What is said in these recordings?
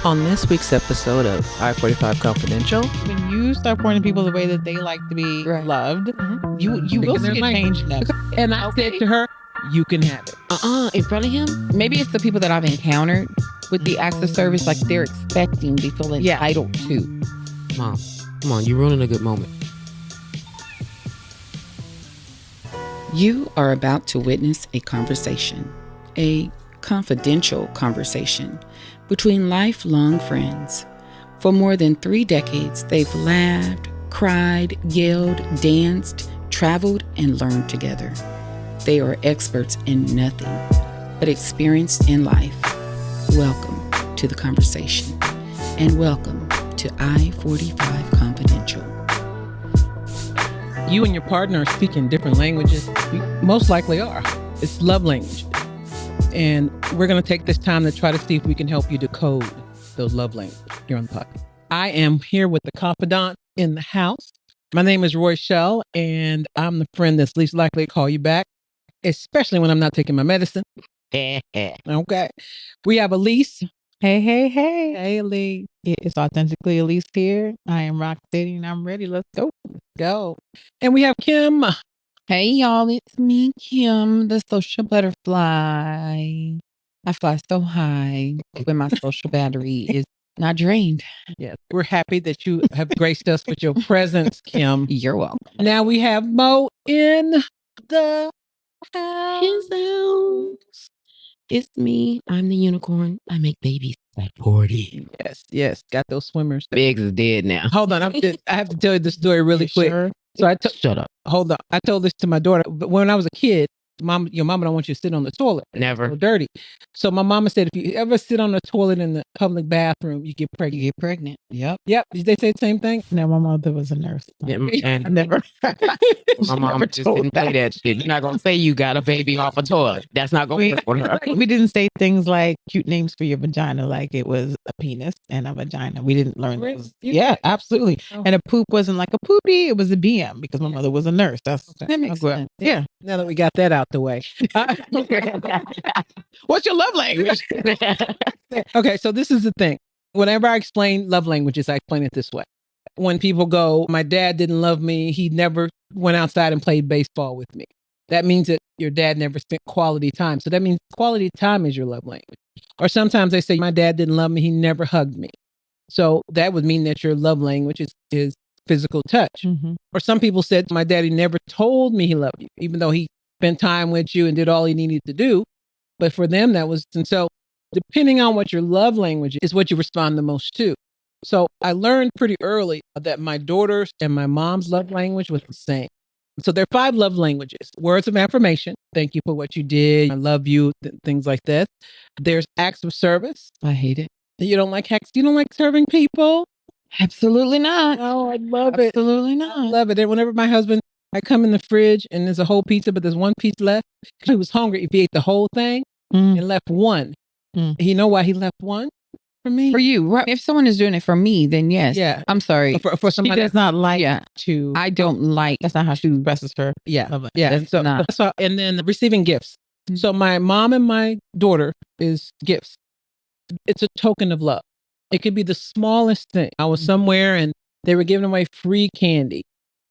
On this week's episode of I-45 Confidential, When you start pointing people the way that they like to be Right. loved, you will Thinking see their a change in them. and I said to her, you can have it. In front of him? Maybe it's the people that I've encountered with the acts of service, like they're expecting, they feel entitled to. Mom, come on, you're ruining a good moment. You are about to witness a conversation, a confidential conversation between lifelong friends. For more than 3 decades, they've laughed, cried, yelled, danced, traveled, and learned together. They are experts in nothing but experienced in life. Welcome to the conversation, and welcome to I-45 Confidential. You and your partner are speaking different languages. You most likely are. It's love language. And we're going to take this time to try to see if we can help you decode those love languages here on the podcast. I am here with the confidant in the house. My name is Roy Shell, and I'm the friend that's least likely to call you back, especially when I'm not taking my medicine. Okay. We have Elise. Hey. Hey, Elise. It's authentically Elise here. I am Rock City and I'm ready. Let's go. Go. And we have Kim. Hey, y'all, it's me, Kim, the social butterfly. I fly so high when my social battery is not drained. Yes, we're happy that you have graced us with your presence, Kim. You're welcome. Now we have Mo in the house. His house. It's me. I'm the unicorn. I make babies like 40. Yes. Got those swimmers. Biggs is dead now. Hold on. I have to tell you this story really You quick. sure? So Shut up. hold on. I told this to my daughter, but when I was a kid, your mama don't want you to sit on the toilet. Never. So dirty. So my mama said, if you ever sit on the toilet in the public bathroom, you get pregnant. You get pregnant. Yep. Yep. Did they say the same thing? No, my mother was a nurse. Yeah, I and never. my mom just didn't play that shit. You're not going to say you got a baby off a toilet. That's not going to work for her. We didn't say things like cute names for your vagina, like it was a penis and a vagina. We didn't learn Really? those. Yeah, absolutely. Oh. And a poop wasn't like a poopy; it was a BM because my mother was a nurse. That's Okay. That makes sense. Yeah. Now that we got that out the way. What's your love language? Okay, so this is the thing. Whenever I explain love languages, I explain it this way. When people go, my dad didn't love me, he never went outside and played baseball with me. That means that your dad never spent quality time. So that means quality time is your love language. Or sometimes they say, my dad didn't love me, he never hugged me. So that would mean that your love language is physical touch. Mhm. Or some people said, my daddy never told me he loved you, even though he spent time with you and did all he needed to do. But for them, that was, and so depending on what your love language is what you respond the most to. So I learned pretty early that my daughter's and my mom's love language was the same. So there are 5 love languages. Words of affirmation. Thank you for what you did. I love you. Things like that. There's acts of service. I hate it. You don't like hacks. You don't like serving people. Absolutely not. Oh, I love it. Absolutely I not. love it. And whenever my husband, I come in the fridge and there's a whole pizza, but there's one piece left. He was hungry. If he ate the whole thing Mm. and left one, you know why he left one? For me. For you, right? If someone is doing it for me, then yes. Yeah. I'm sorry. For She somebody. does not like Yeah. to. I don't like. That's not how she expresses her. Yeah. love language. Yeah. That's So, not- so, and then receiving gifts. Mhm. So my mom and my daughter is gifts. It's a token of love. It could be the smallest thing. I was somewhere and they were giving away free candy.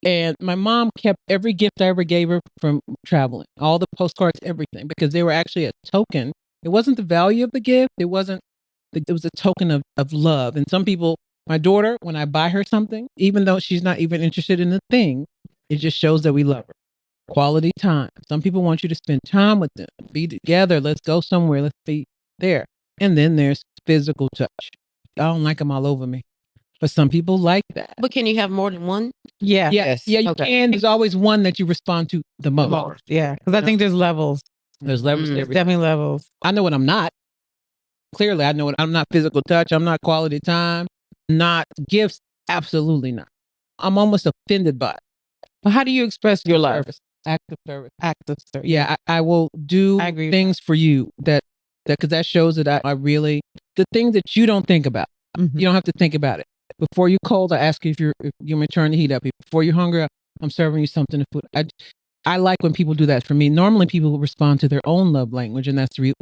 And my mom kept every gift I ever gave her from traveling, all the postcards, everything, because they were actually a token. It wasn't the value of the gift. It was a token of love. And some people, my daughter, when I buy her something, even though she's not even interested in the thing, it just shows that we love her. Quality time. Some people want you to spend time with them, be together. Let's go somewhere. Let's be there. And then there's physical touch. I don't like them all over me, but some people like that. But can you have more than one? Yeah. Yeah, you Okay. can. There's always one that you respond to the most. Yeah. Because I think there's levels. There's levels to Mm. There's everything. definitely levels. I know what I'm not. Clearly, I know what I'm not. Physical touch. I'm not quality time. Not gifts. Absolutely not. I'm almost offended by it. But how do you express your love? Service. Active service. Active service. Yeah, I will do I agree with things for you that because that shows that I really the things that you don't think about. Mhm. You don't have to think about it. Before you're cold, I ask you if you may turn the heat up. Before you're hungry, I'm serving you something to food. I like when people do that for me. Normally, people respond to their own love language, and that's the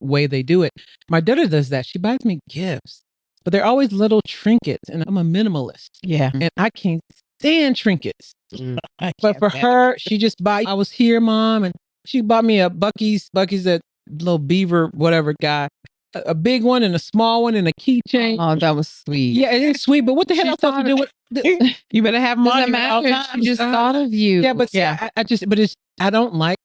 way they do it. My daughter does that. She buys me gifts. but they're always little trinkets. And I'm a minimalist. Yeah. And I can't stand trinkets. I But can't for stand her, she just bought, I was here, Mom, and she bought me a Bucky's that little beaver, whatever guy, a big one and a small one and a keychain. Oh, that was sweet. Yeah, it is sweet, but what the hell She else supposed to do with it. You better have them on Doesn't you at all matter. She times. just thought of you. Yeah, but Yeah. I just, but it's, I don't like,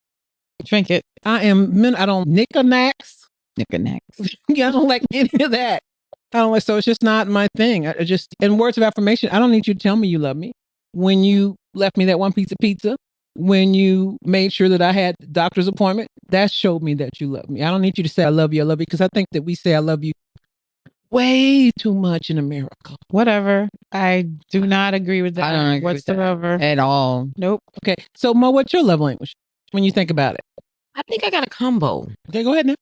Trinket. I don't knickknacks. Knickknacks. Yeah, I don't like any of that. I don't like, so it's just not my thing. I just, in words of affirmation, I don't need you to tell me you love me. When you left me that one piece of pizza, when you made sure that I had the doctor's appointment, that showed me that you love me. I don't need you to say I love you, because I think that we say I love you way too much in America. Whatever. I do not agree with that I don't agree with that whatsoever. at all. Nope. Okay, so Mo, what's your love language when you think about it? I think I got a combo. Okay, go ahead now.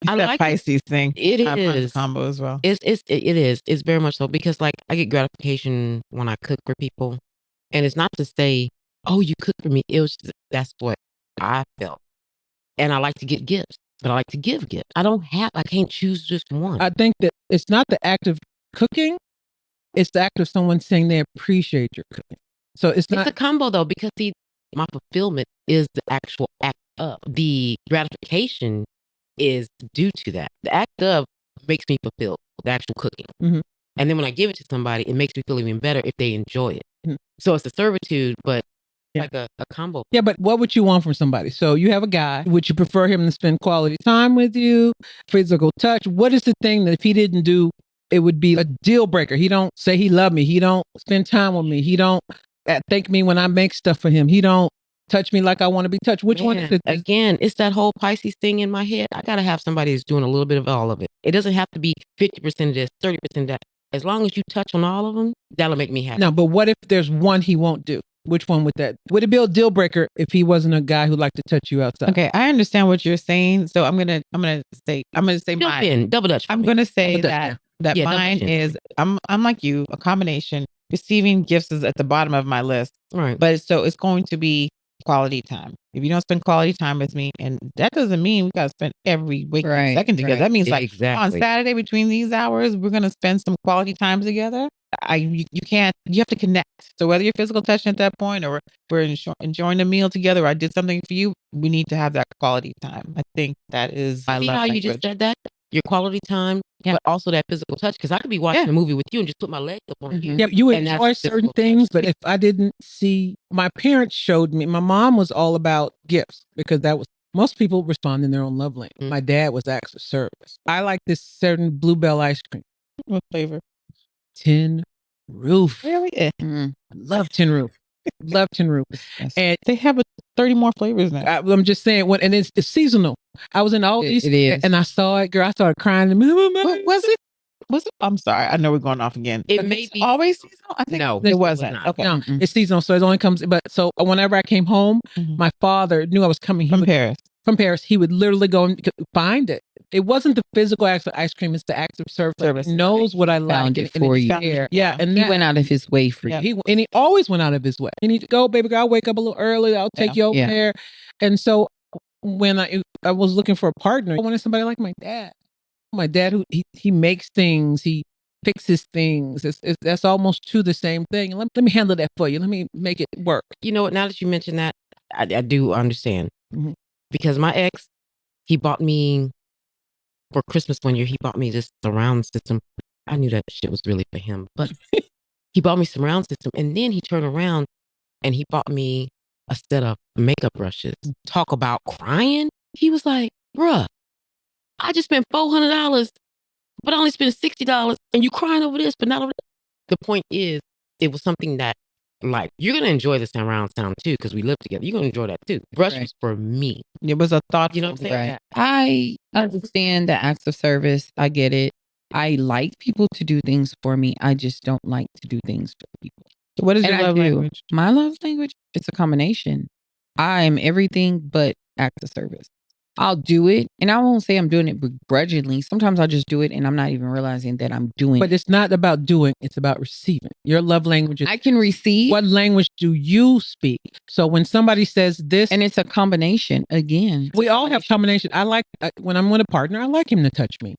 I that like Pisces thing. It Mine's is. a combo as well. It is. It's very much so, because like I get gratification when I cook for people, and it's not to say, "Oh, you cook for me." It was just, that's what I felt, and I like to get gifts, but I like to give gifts. I can't choose just one. I think that it's not the act of cooking, it's the act of someone saying they appreciate your cooking. So it's not a combo though, because see, my fulfillment is the actual act of the gratification is due to that. The act of makes me fulfilled, the actual cooking. Mhm. And then when I give it to somebody, it makes me feel even better if they enjoy it. Mhm. So it's a servitude, but Yeah. like a combo. Yeah, but what would you want from somebody? So you have a guy. Would you prefer him to spend quality time with you, physical touch? What is the thing that if he didn't do, it would be a deal breaker? He don't say he loved me. He don't spend time with me. He don't thank me when I make stuff for him. He don't touch me like I want to be touched. Which one is Man, it? again, it's that whole Pisces thing in my head. I got to have somebody who's doing a little bit of all of it. It doesn't have to be 50% of this, 30% of that. As long as you touch on all of them, that'll make me happy. No, but what if there's one he won't do? Which one would that? Would it be a deal breaker if he wasn't a guy who liked to touch you outside? Okay, I understand what you're saying. So I'm gonna say Jump mine. in, double dutch. I'm gonna say Double Dutch, that Yeah, double mine Dutch. is I'm like you, a combination. Receiving gifts is at the bottom of my list, Right. but so it's going to be quality time. If you don't spend quality time with me, and that doesn't mean we gotta spend every waking Right, second together. right. That means like on Exactly. Saturday between these hours, we're gonna spend some quality time together. You can't. You have to connect. So whether you're physical touching at that point, or we're enjoying a meal together, or I did something for you, we need to have that quality time. I think that is my See love how you language. just said that? Your quality time, Yeah. but also that physical touch. Because I could be watching Yeah. a movie with you and just put my legs up on you. Yeah, you And that's enjoy certain physical touch. things, but if I didn't see, my parents showed me, my mom was all about gifts because that was, most people respond in their own love language. Mm. My dad was acts of service. I like this certain Bluebell ice cream, What flavor? Tin Roof. Really? Mm. I love Tin Roof. Love Tin Roof. And They have 30 more flavors now. I'm just saying, and it's seasonal. I was in all these, It is. and I saw it, girl. I started crying. What was it? I'm sorry. I know we're going off again. It But may it's be- always seasonal. I think No, it it was wasn't. not. Okay. No, Mm-mm. it's seasonal, so it only comes. But so whenever I came home, Mhm. my father knew I was coming. He From would, Paris. from Paris, he would literally go and find it. It wasn't the physical act of ice cream; it's the act of service. Service. He knows what I like. Found it and for it's you. there. Yeah, and He that, went out of his way for Yeah. you. he always went out of his way. You need to go, baby girl. I'll wake up a little early. I'll take you over Yeah. there. And so when I was looking for a partner, I wanted somebody like my dad. My dad, who he makes things, he fixes things. That's almost to the same thing. Let me handle that for you. Let me make it work. You know what? Now that you mention that, I do understand. Mhm. Because my ex, he bought me for Christmas one year. He bought me this surround system. I knew that shit was really for him, but he bought me surround system, and then he turned around and he bought me a set of makeup brushes. Talk about crying. He was like, "Bruh, I just spent $400, but I only spent $60, and you crying over this, but not over that." The point is, it was something that, like, you're gonna enjoy the surround sound too, because we live together. You're gonna enjoy that too. Brush Right. was for me. It was a thought. You know what I'm saying? Right. I understand the acts of service. I get it. I like people to do things for me. I just don't like to do things for people. What is And your I love do. language? My love language, it's a combination. I am everything but acts of service. I'll do it, and I won't say I'm doing it begrudgingly. Sometimes I'll just do it, and I'm not even realizing that I'm doing But it. it's not about doing; it's about receiving. Your love language is I can receive, what language do you speak? So when somebody says this, and it's a combination again. we all have combination. I like when I'm with a partner. I like him to touch me.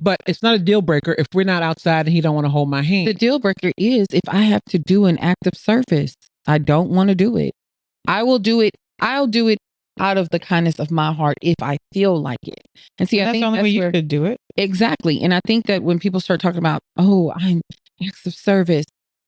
But it's not a deal breaker if we're not outside and he don't want to hold my hand. The deal breaker is if I have to do an act of service, I don't want to do it. I will do it. I'll do it out of the kindness of my heart if I feel like it. And see, I That's think the only that's way you where could do it. exactly. And I think that when people start talking about, oh, I'm acts of service.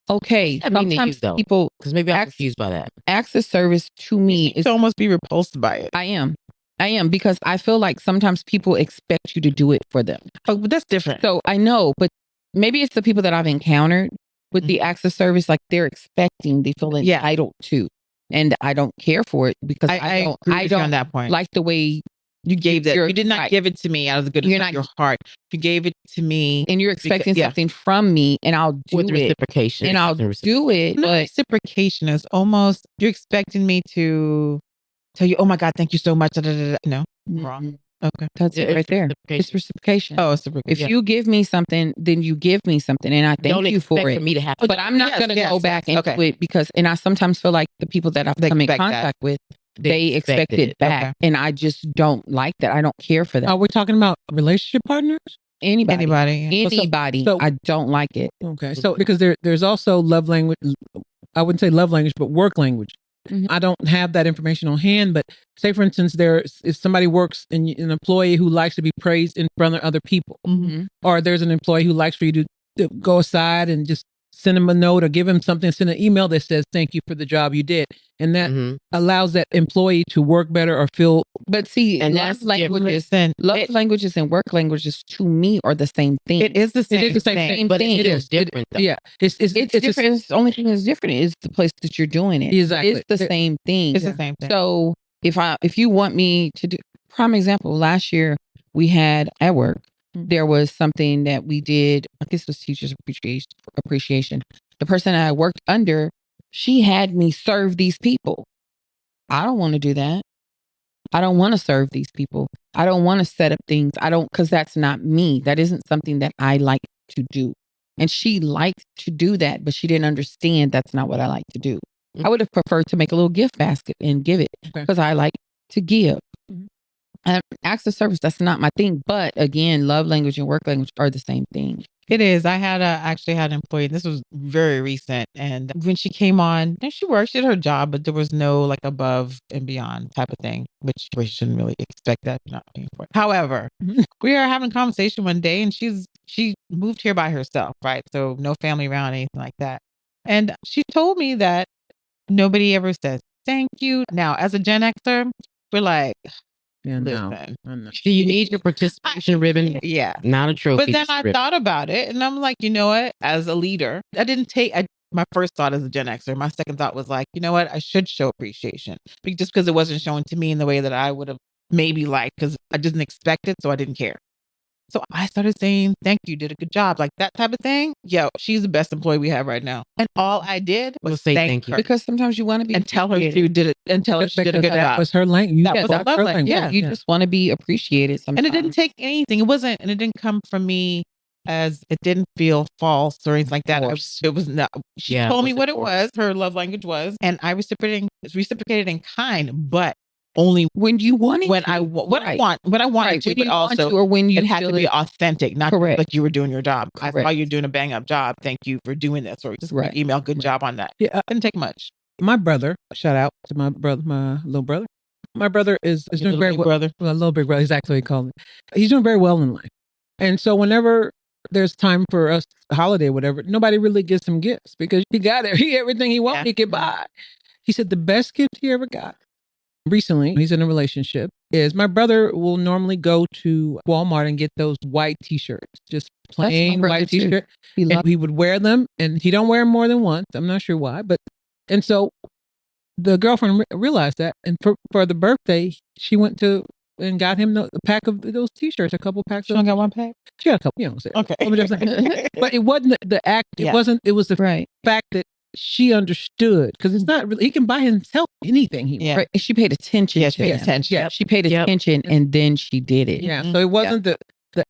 Okay, I mean, to you, sometimes though, people because maybe I'm acts- confused by that. acts of service to me is To almost be repulsed by it. I am because I feel like sometimes people expect you to do it for them. Oh, but that's different. So I know, but maybe it's the people that I've encountered with the acts of service, like they're expecting, they feel entitled to, and I don't care for it because I agree with you on that point. like the way you gave that. You did not right. give it to me out of the goodness of your heart. You gave it to me, and you're expecting something from me, and I'll do with it, reciprocation, and I'll do it. No, But reciprocation is almost you're expecting me to tell you, "Oh my God, thank you so much." No, wrong. Okay, that's it right there. It's reciprocation. Oh, it's reciprocation. If you give me something, then you give me something, and I thank you for it. For me to have, but I'm not going to go back and do it because, and I sometimes feel like the people that I've come in contact with, they expect it back, and I just don't like that. I don't care for that. Are we talking about relationship partners? Anybody. So I don't like it. Okay, so because there's also love language. I wouldn't say love language, but work language. I don't have that information on hand, but say for instance, if somebody works in an employee who likes to be praised in front of other people, or there's an employee who likes for you to go aside and just send him a note or give him something, send an email that says thank you for the job you did, and that allows that employee to work better or feel. But see, and love languages and work languages to me are the same thing. It is the same. It is the same thing, but it is different. Yeah, it's different. The only thing that's different is the place that you're doing it. Exactly, it's the same thing. It's the same thing. So if you want me to do, prime example, last year we had at work. There was something that we did. I guess it was teachers appreciation. The person that I worked under, she had me serve these people. I don't want to do that. I don't want to serve these people. I don't want to set up things. Because that's not me. That isn't something that I like to do. And she liked to do that, but she didn't understand that's not what I like to do. I would have preferred to make a little gift basket and give it because I like to give. Acts of service, that's not my thing. But again, love language and work language are the same thing. It is. I actually had an employee. This was very recent, and when she came on, and she did her job, but there was no like above and beyond type of thing, which we shouldn't really expect that. Not being for it. However, we are having a conversation one day, and she moved here by herself, right? So no family around, anything like that. And she told me that nobody ever says thank you. Now, as a Gen Xer, we're like. Listen, do you need your participation ribbon? Yeah, not a trophy. But then I thought about it, and I'm like, you know what? As a leader, I didn't take. My first thought as a Gen Xer, my second thought was like, you know what? I should show appreciation, just because it wasn't shown to me in the way that I would have maybe liked, because I didn't expect it, so I didn't care. So I started saying, thank you, did a good job. Like that type of thing. Yo, she's the best employee we have right now. And all I did was say thank you. Because sometimes you want to be and tell her she did it and tell her she did a good job. That was her language. That was her language. Yeah, you just want to be appreciated sometimes. And it didn't take anything. It didn't come from me as it didn't feel false or anything like that. It was not. She told me what it was, her love language was, and I reciprocated in kind, but only when you want it. When I wanted to, but also or when you it had to be authentic, not like you were doing your job. Correct. I saw you doing a bang up job. Thank you for doing this, or just email good job on that. Yeah, didn't take much. My brother, shout out to my brother, my little brother. My brother is doing very well. Brother, well, little big brother, exactly what he called me. He's doing very well in life, and so whenever there's time for us, a holiday, or whatever, nobody really gives him gifts because he got everything he wanted. He could buy. He said the best gift he ever got. Recently, he's in a relationship, is my brother will normally go to Walmart and get those white t-shirts, just plain white t-shirt. And he would wear them, and he don't wear them more than once. I'm not sure why, and so the girlfriend realized that, and for the birthday, she went to and got him a pack of those t-shirts, a couple packs. She only got one pack? She got a couple, you know what I'm saying? Okay. But it wasn't the act, it was the fact that she understood, because it's not really, he can buy himself anything he wants. Right. She paid attention. She paid attention. She paid attention, and then she did it. Yeah. So it wasn't the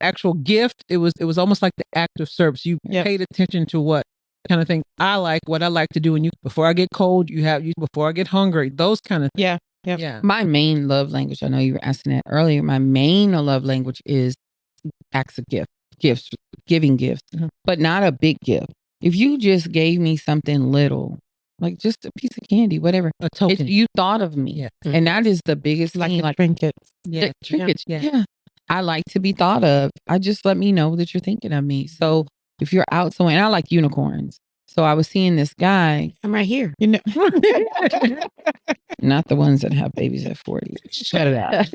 actual gift. It was almost like the act of service. You paid attention to what kind of thing what I like to do. And before I get cold, before I get hungry, those kind of things. Yeah. My main love language, I know you were asking that earlier. My main love language is acts of gift. gifts, giving gifts, but not a big gift. If you just gave me something little, like just a piece of candy, whatever, A token. you thought of me. Yeah. And that is the biggest Like thing. the trinkets. The trinkets. Yeah. Yeah. I like to be thought of. I just let me know that you're thinking of me. So if you're out somewhere, and I like unicorns. So I was seeing this guy, I'm right here. You know, not the ones that have babies at 40. Shut it out.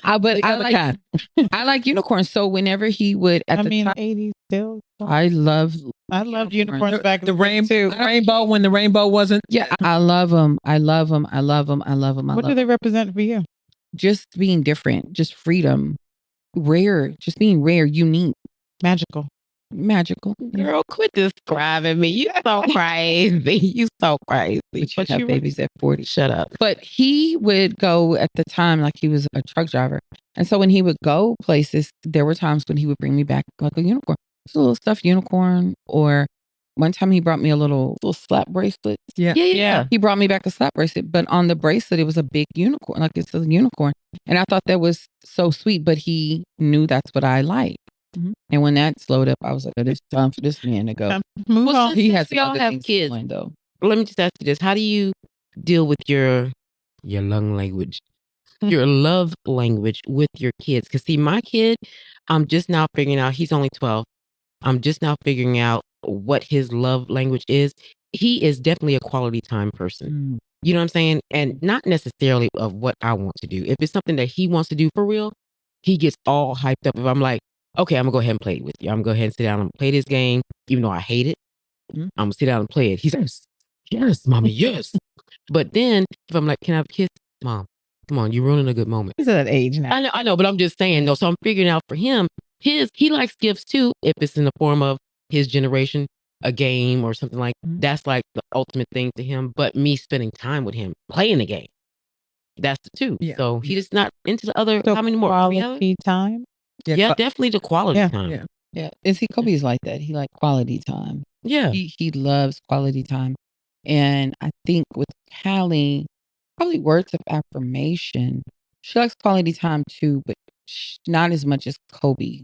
I like unicorns. So whenever he would at the time, 80s still. I loved unicorns back The in the day, too. rainbow when the rainbow wasn't. Yeah, I love them. I love them. I love them. I love them. What do they represent for you? Just being different, just freedom, rare, just being rare, unique, Magical. magical. Girl, quit describing me. You so crazy. You so crazy. But you have babies at 40. Shut up. But he would go at the time, like he was a truck driver. And so when he would go places, there were times when he would bring me back like a unicorn. Just a little stuffed unicorn. Or one time he brought me a little slap bracelet. Yeah. He brought me back a slap bracelet, but on the bracelet, it was a big unicorn, like it's a unicorn. And I thought that was so sweet, but he knew that's what I like. And when that slowed up, I was like, oh, it's time for this man to go. Move Well, on. He has we all other have things kids. going, though. Let me just ask you this. How do you deal with your lung language, your love language with your kids? Because see, my kid, I'm just now figuring out, he's only 12. I'm just now figuring out what his love language is. He is definitely a quality time person. You know what I'm saying? And not necessarily of what I want to do. If it's something that he wants to do for real, he gets all hyped up. If I'm like, okay, I'm gonna go ahead and play it with you. I'm gonna go ahead and sit down and play this game, even though I hate it. I'm gonna sit down and play it. He says, yes, mommy, yes. But then if I'm like, can I have a kiss? Mom, come on, you're ruining a good moment. He's at that age now. I know, but I'm just saying, though. So I'm figuring out for him, he likes gifts too, if it's in the form of his generation, a game or something like that's like the ultimate thing to him. But me spending time with him, playing the game, that's the two. Yeah. So he's not into the other. So How many more? quality time. Yeah, definitely the quality time. Yeah. And see, Kobe's like that. He like quality time. Yeah. He loves quality time. And I think with Callie, probably words of affirmation. She likes quality time too, but not as much as Kobe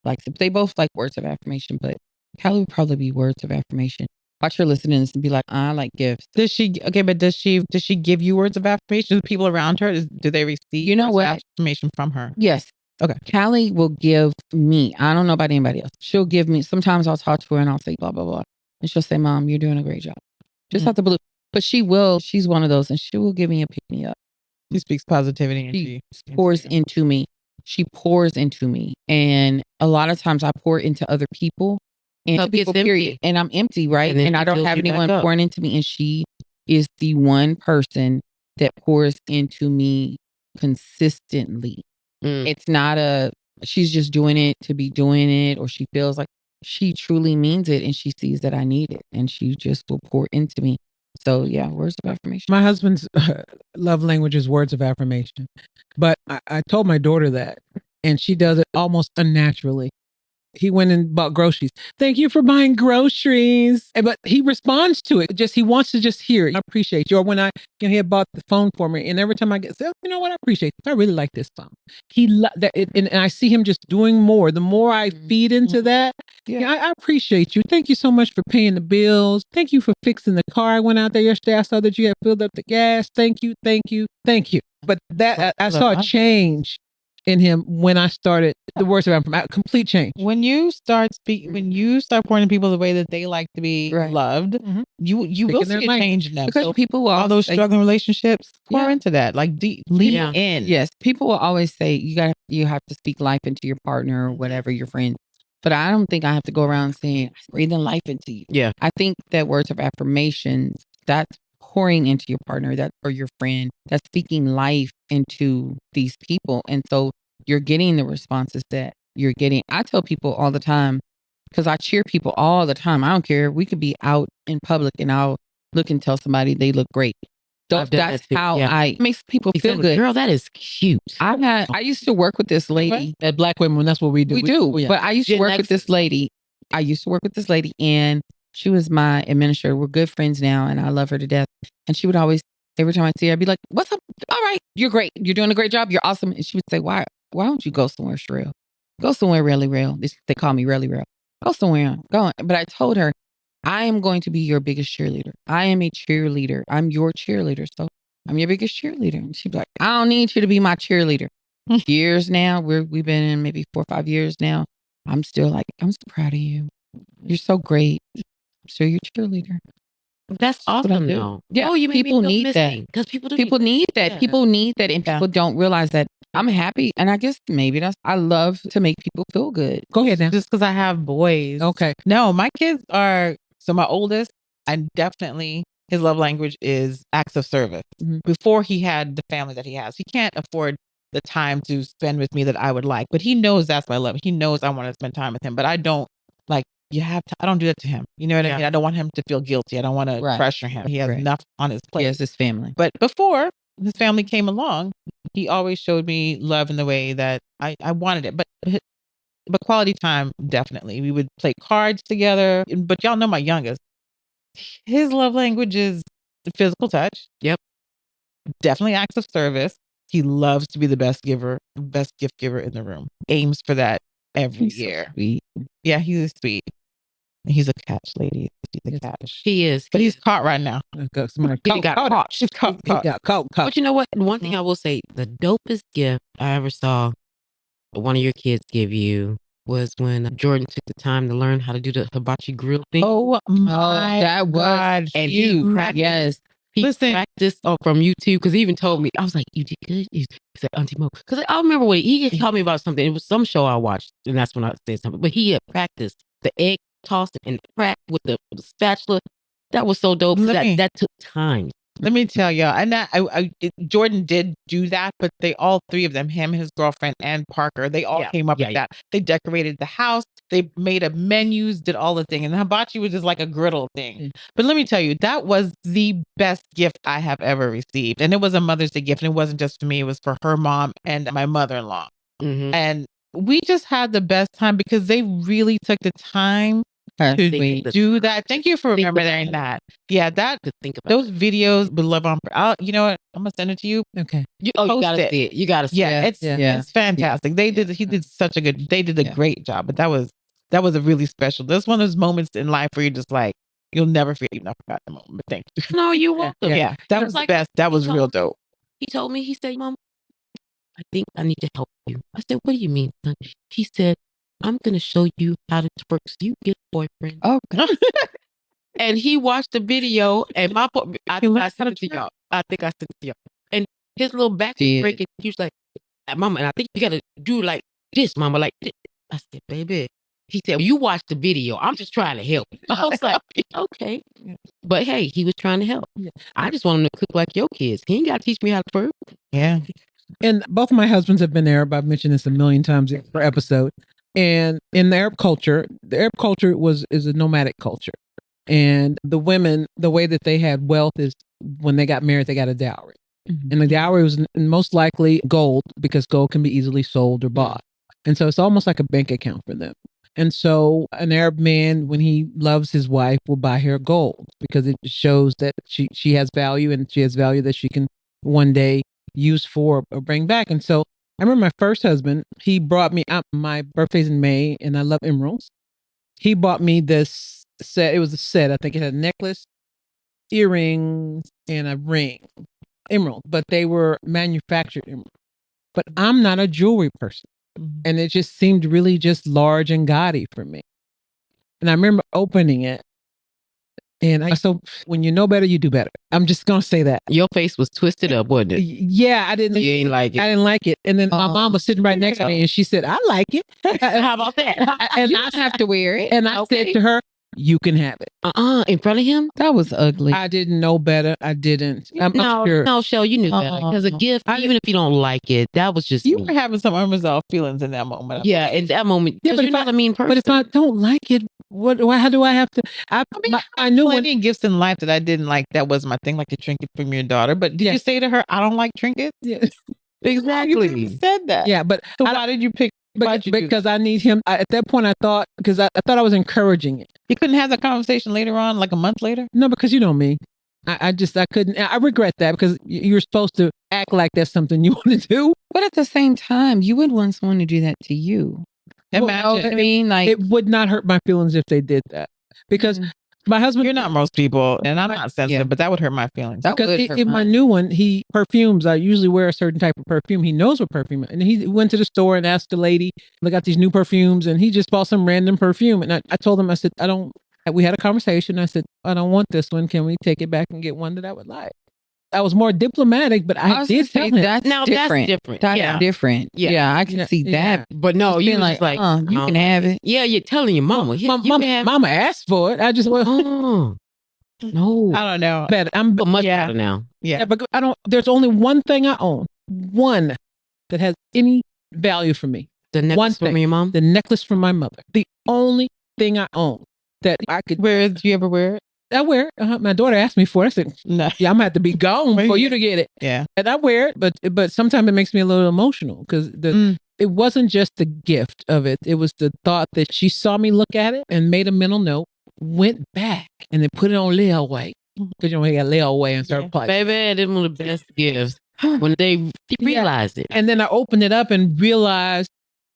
likes it. They both like words of affirmation, but Callie would probably be words of affirmation. Watch her listen to this and be like, I like gifts. Does she give you words of affirmation? Do people around her, do they receive words of affirmation from her? Yes. Okay. Callie will give me, I don't know about anybody else. She'll give me, sometimes I'll talk to her and I'll say blah, blah, blah. And she'll say, Mom, you're doing a great job. Just out the blue. But she's one of those and she will give me a pick me up. She speaks positivity into you. Pours into me. She pours into me. And a lot of times I pour into other people. And people, period. And I'm empty, right? And I don't have anyone pouring into me. And she is the one person that pours into me consistently. It's not she's just doing it to be doing it, or she feels like she truly means it and she sees that I need it and she just will pour into me. So yeah, words of affirmation. My husband's love language is words of affirmation. But I told my daughter that, and she does it almost unnaturally. He went and bought groceries. Thank you for buying groceries. But he responds to it. He wants to just hear it. I appreciate you. Or when he had bought the phone for me, and every time I get, you know what? I appreciate it. I really like this phone. And I see him just doing more. The more I feed into that, I appreciate you. Thank you so much for paying the bills. Thank you for fixing the car. I went out there yesterday. I saw that you had filled up the gas. Thank you. Thank you. Thank you. But I saw a change in him when I started the words of affirmation, complete change. When you start pouring to people the way that they like to be loved, you will see a change in them. Because people will all those struggling relationships pour into that, like lean in. Yes, people will always say you have to speak life into your partner or whatever, your friend. But I don't think I have to go around saying breathing life into you. Yeah, I think that words of affirmations, that's pouring into your partner, or your friend, that's speaking life into these people. And so you're getting the responses that you're getting. I tell people all the time, because I cheer people all the time. I don't care. We could be out in public and I'll look and tell somebody they look great. That's how it makes people feel good. Girl, that is cute. I used to work with this lady. At Black Women, that's what we do. We do. But I used to work with this lady. And she was my administrator. We're good friends now, and I love her to death. And she would always, every time I see her, I'd be like, "What's up? All right, you're great. You're doing a great job. You're awesome." And she would say, "Why don't you go somewhere, Sherelle? Go somewhere really real. They call me really real. Go somewhere. Go. But I told her, I am going to be your biggest cheerleader. I am a cheerleader. I'm your cheerleader. So I'm your biggest cheerleader. And she'd be like, I don't need you to be my cheerleader. Years now, we've been in maybe 4 or 5 years now. I'm still like, I'm so proud of you. You're so great. I'm still your cheerleader. That's what I awesome, do. though. Yeah, Oh, you made people me feel need that. missing because people do. People need that. Yeah. People need that, and Yeah. people don't realize that. I'm happy, and I guess maybe I love to make people feel good. Go ahead now. Just because I have boys. Okay. No, my kids are, so my oldest, and definitely his love language is acts of service. Mhm. Before he had the family that he has, he can't afford the time to spend with me that I would like, but he knows that's my love. He knows I want to spend time with him, but I don't like, I don't do that to him. You know what I mean? I don't want him to feel guilty. I don't want to Right. pressure him. He has Right. enough on his plate. Yes, his family. But before his family came along, he always showed me love in the way that I wanted it. But quality time, definitely. We would play cards together. But y'all know my youngest. His love language is the physical touch. Yep. Definitely acts of service. He loves to be the best gift giver in the room. Aims for that every year. So sweet. Yeah, he's sweet. He's a catch, lady. He's a catch. He is. But he's caught right now. Somebody He got caught. He's caught. He got caught. But you know what? One thing I will say, the dopest gift I ever saw one of your kids give you was when Jordan took the time to learn how to do the hibachi grill thing. Oh my that was God. And huge. he practiced. Yes. He Listen. practiced from YouTube because he even told me, I was like, you did good? He said, Auntie Mo. Because I remember when he told me about something. It was some show I watched, and that's when I said something. But he had practiced the egg tossing and crack with the spatula. That was so dope. That took time. Let me tell y'all, and Jordan did do that, but they all three of them, him, his girlfriend, and Parker, they all came up with that. They decorated the house, they made up menus, did all the thing, and the hibachi was just like a griddle thing. But let me tell you, that was the best gift I have ever received, and it was a Mother's Day gift, and it wasn't just for me; it was for her mom and my mother-in-law, and we just had the best time because they really took the time to do that. Thank you for remembering that. Yeah, to think about those videos with love on. You know what? I'm gonna send it to you. Okay. You gotta see it. You gotta see it. It's fantastic. They did. He did such a good. They did a great job. But that was a really special. That's one of those moments in life where you're just like, you'll never forget. You never forgot the moment. But thank you. No, you're welcome. Yeah, that was the best. That was real dope. He told me. He said, "Mom, I think I need to help you." I said, "What do you mean, son?" He said, "I'm going to show you how to twerk so you get a boyfriend." Oh, and he watched the video, and I think I sent it to y'all. And his little back was breaking. He was like, "Mama," and I think you got to do like this, Mama, like this. I said, "Baby." He said, "You watch the video. I'm just trying to help." I was like, "Okay." But hey, he was trying to help. I just want him to cook like your kids. He ain't got to teach me how to twerk. Yeah. And both of my husbands have been Arab. I've mentioned this a million times per episode. And in the Arab culture is a nomadic culture. And the women, the way that they had wealth is when they got married, they got a dowry. And the dowry was most likely gold because gold can be easily sold or bought. And so it's almost like a bank account for them. And so an Arab man, when he loves his wife, will buy her gold because it shows that she has value and she has value that she can one day use for or bring back. And so I remember my first husband, he brought me out. My birthday's in May and I love emeralds. He bought me this set. It was a set. I think it had a necklace, earrings, and a ring. Emerald, but they were manufactured emerald. But I'm not a jewelry person. And it just seemed really just large and gaudy for me. And I remember opening it. And so when you know better, you do better. I'm just going to say that. Your face was twisted up, wasn't it? Yeah, I didn't. You ain't like it. I didn't like it. And then my mom was sitting right next to me and she said, "I like it." How about that? And you I don't have to wear it. And I said to her, "You can have it." In front of him? That was ugly. I didn't know better. I didn't. I'm sure. No, Shell, you knew better. Because a gift, even if you don't like it, that was just you were having some unresolved feelings in that moment. Yeah, in that moment. Yeah, but you're not a mean person. But if I don't like it, how do I have to? I knew plenty of gifts in life that I didn't like. That was my thing, like a trinket from your daughter. But did you say to her, "I don't like trinkets"? Yeah. Exactly. You said that. Yeah, but so why did you pick? Because I need him. At that point, I thought because I thought I was encouraging it. You couldn't have the conversation later on, like a month later. No, because you know me. I couldn't. I regret that because you're supposed to act like that's something you want to do. But at the same time, you would want someone to do that to you. Imagine. I mean, like, it would not hurt my feelings if they did that, because my husband. You're not most people, and I'm not sensitive, but that would hurt my feelings. That Because would hurt in my new one, he perfumes. I usually wear a certain type of perfume. He knows what perfume, and he went to the store and asked the lady, "Look at these new perfumes," and he just bought some random perfume. And I told him, I said, "I don't." We had a conversation. I said, "I don't want this one. Can we take it back and get one that I would like?" I was more diplomatic, but I was did gonna tell say him. that's Now different. that's different. That's Yeah. different. Yeah. Yeah, I can see that. But no, Just you being was like, you can have it. Yeah, you're telling your mama. You can have. Mama asked for it. I just went. Oh, no. I don't know. Better. I'm But much Yeah. better now. Yeah. but I don't. There's only one thing I own. One that has any value for me. The necklace One from thing. your mom? The necklace from my mother. The only thing I own that I could. Do you ever wear it? I wear it. My daughter asked me for it. I said, No. "Yeah, I'm gonna have to be gone for you to get it." Yeah. And I wear it, but sometimes it makes me a little emotional because it wasn't just the gift of it. It was the thought that she saw me look at it and made a mental note, went back and then put it on layaway. Because we got layaway in certain places. Baby, them were the best gifts when they realized it. And then I opened it up and realized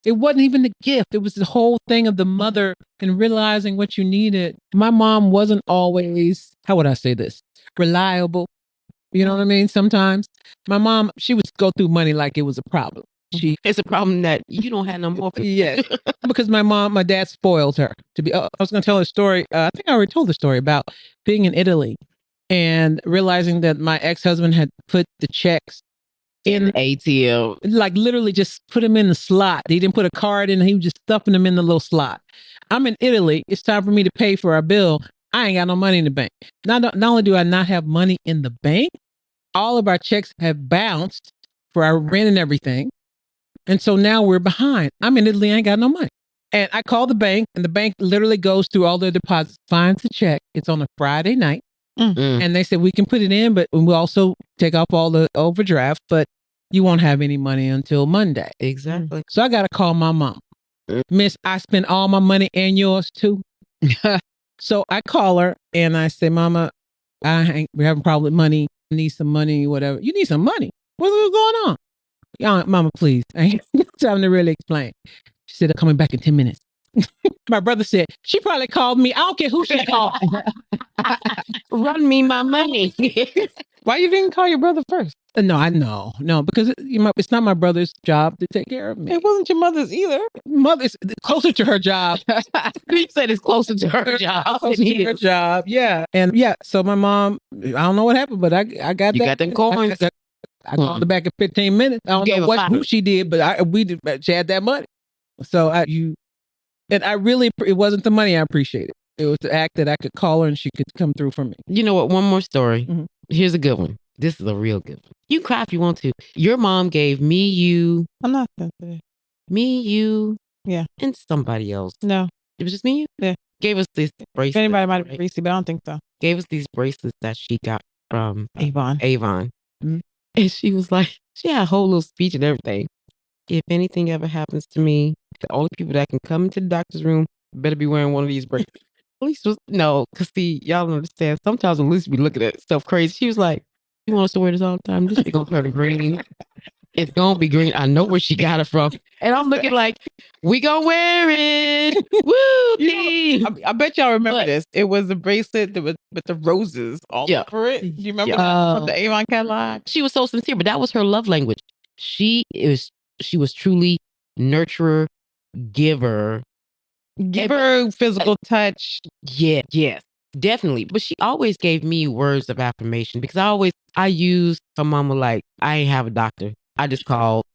it wasn't even the gift. It was the whole thing of the mother and realizing what you needed. My mom wasn't always, how would I say this? Reliable. You know what I mean? Sometimes my mom, she would go through money like it was a problem. It's a problem that you don't have no more. Yes, because my dad spoiled her. I was going to tell a story. I think I already told the story about being in Italy and realizing that my ex-husband had put the checks in ATM, like literally just put them in the slot. He didn't put a card in. He was just stuffing them in the little slot. I'm in Italy. It's time for me to pay for our bill. I ain't got no money in the bank. Not only do I not have money in the bank, all of our checks have bounced for our rent and everything. And so now we're behind. I'm in Italy. I ain't got no money. And I call the bank, and the bank literally goes through all their deposits, finds the check. It's on a Friday night. And they said, we can put it in, but we'll also take off all the overdraft, but you won't have any money until Monday. Exactly. So I got to call my mom. Miss, I spent all my money and yours too. So I call her and I say, Mama, we're having a problem with money. I need some money, whatever. You need some money? What's going on? Mama, please. I ain't got time to really explain. She said, I'm coming back in 10 minutes. My brother said, she probably called me. I don't care who she called. Run me my money. Why you didn't call your brother first? No, I know. No, because it's not my brother's job to take care of me. It wasn't your mother's either. Mother's closer to her job. You said it's closer to her job. Closer to her job. Yeah. And yeah, so my mom, I don't know what happened, but I got You got them coins. I called her back in 15 minutes. I don't know who she did, but she had that money. So and I really, it wasn't the money I appreciated. It was the act that I could call her and she could come through for me. You know what? One more story. Mhm. Here's a good one. This is a real good one. You cry if you want to. Your mom gave me, you, I'm not sensitive. me, you, Yeah. and somebody else. No. It was just me and you? Yeah. Gave us this bracelet. Anybody might be right? greasy, but I don't think so. Gave us these bracelets that she got from Avon. Mm-hmm. And she was like, she had a whole little speech and everything. If anything ever happens to me, the only people that can come into the doctor's room better be wearing one of these bracelets. Elise was, no, because see, y'all don't understand. Sometimes Elise be looking at stuff crazy. She was like, you want us to wear this all the time? This is going to turn green. It's going to be green. I know where she got it from. And I'm looking like, we going to wear it. Woo! I bet y'all remember this. It was a bracelet that was with the roses all over it. Do you remember that from the Avon catalog? She was so sincere, but that was her love language. She was truly nurturer, giver. Give her physical touch. Yeah, yes, definitely. But she always gave me words of affirmation because I used her mama like, I ain't have a doctor. I just called.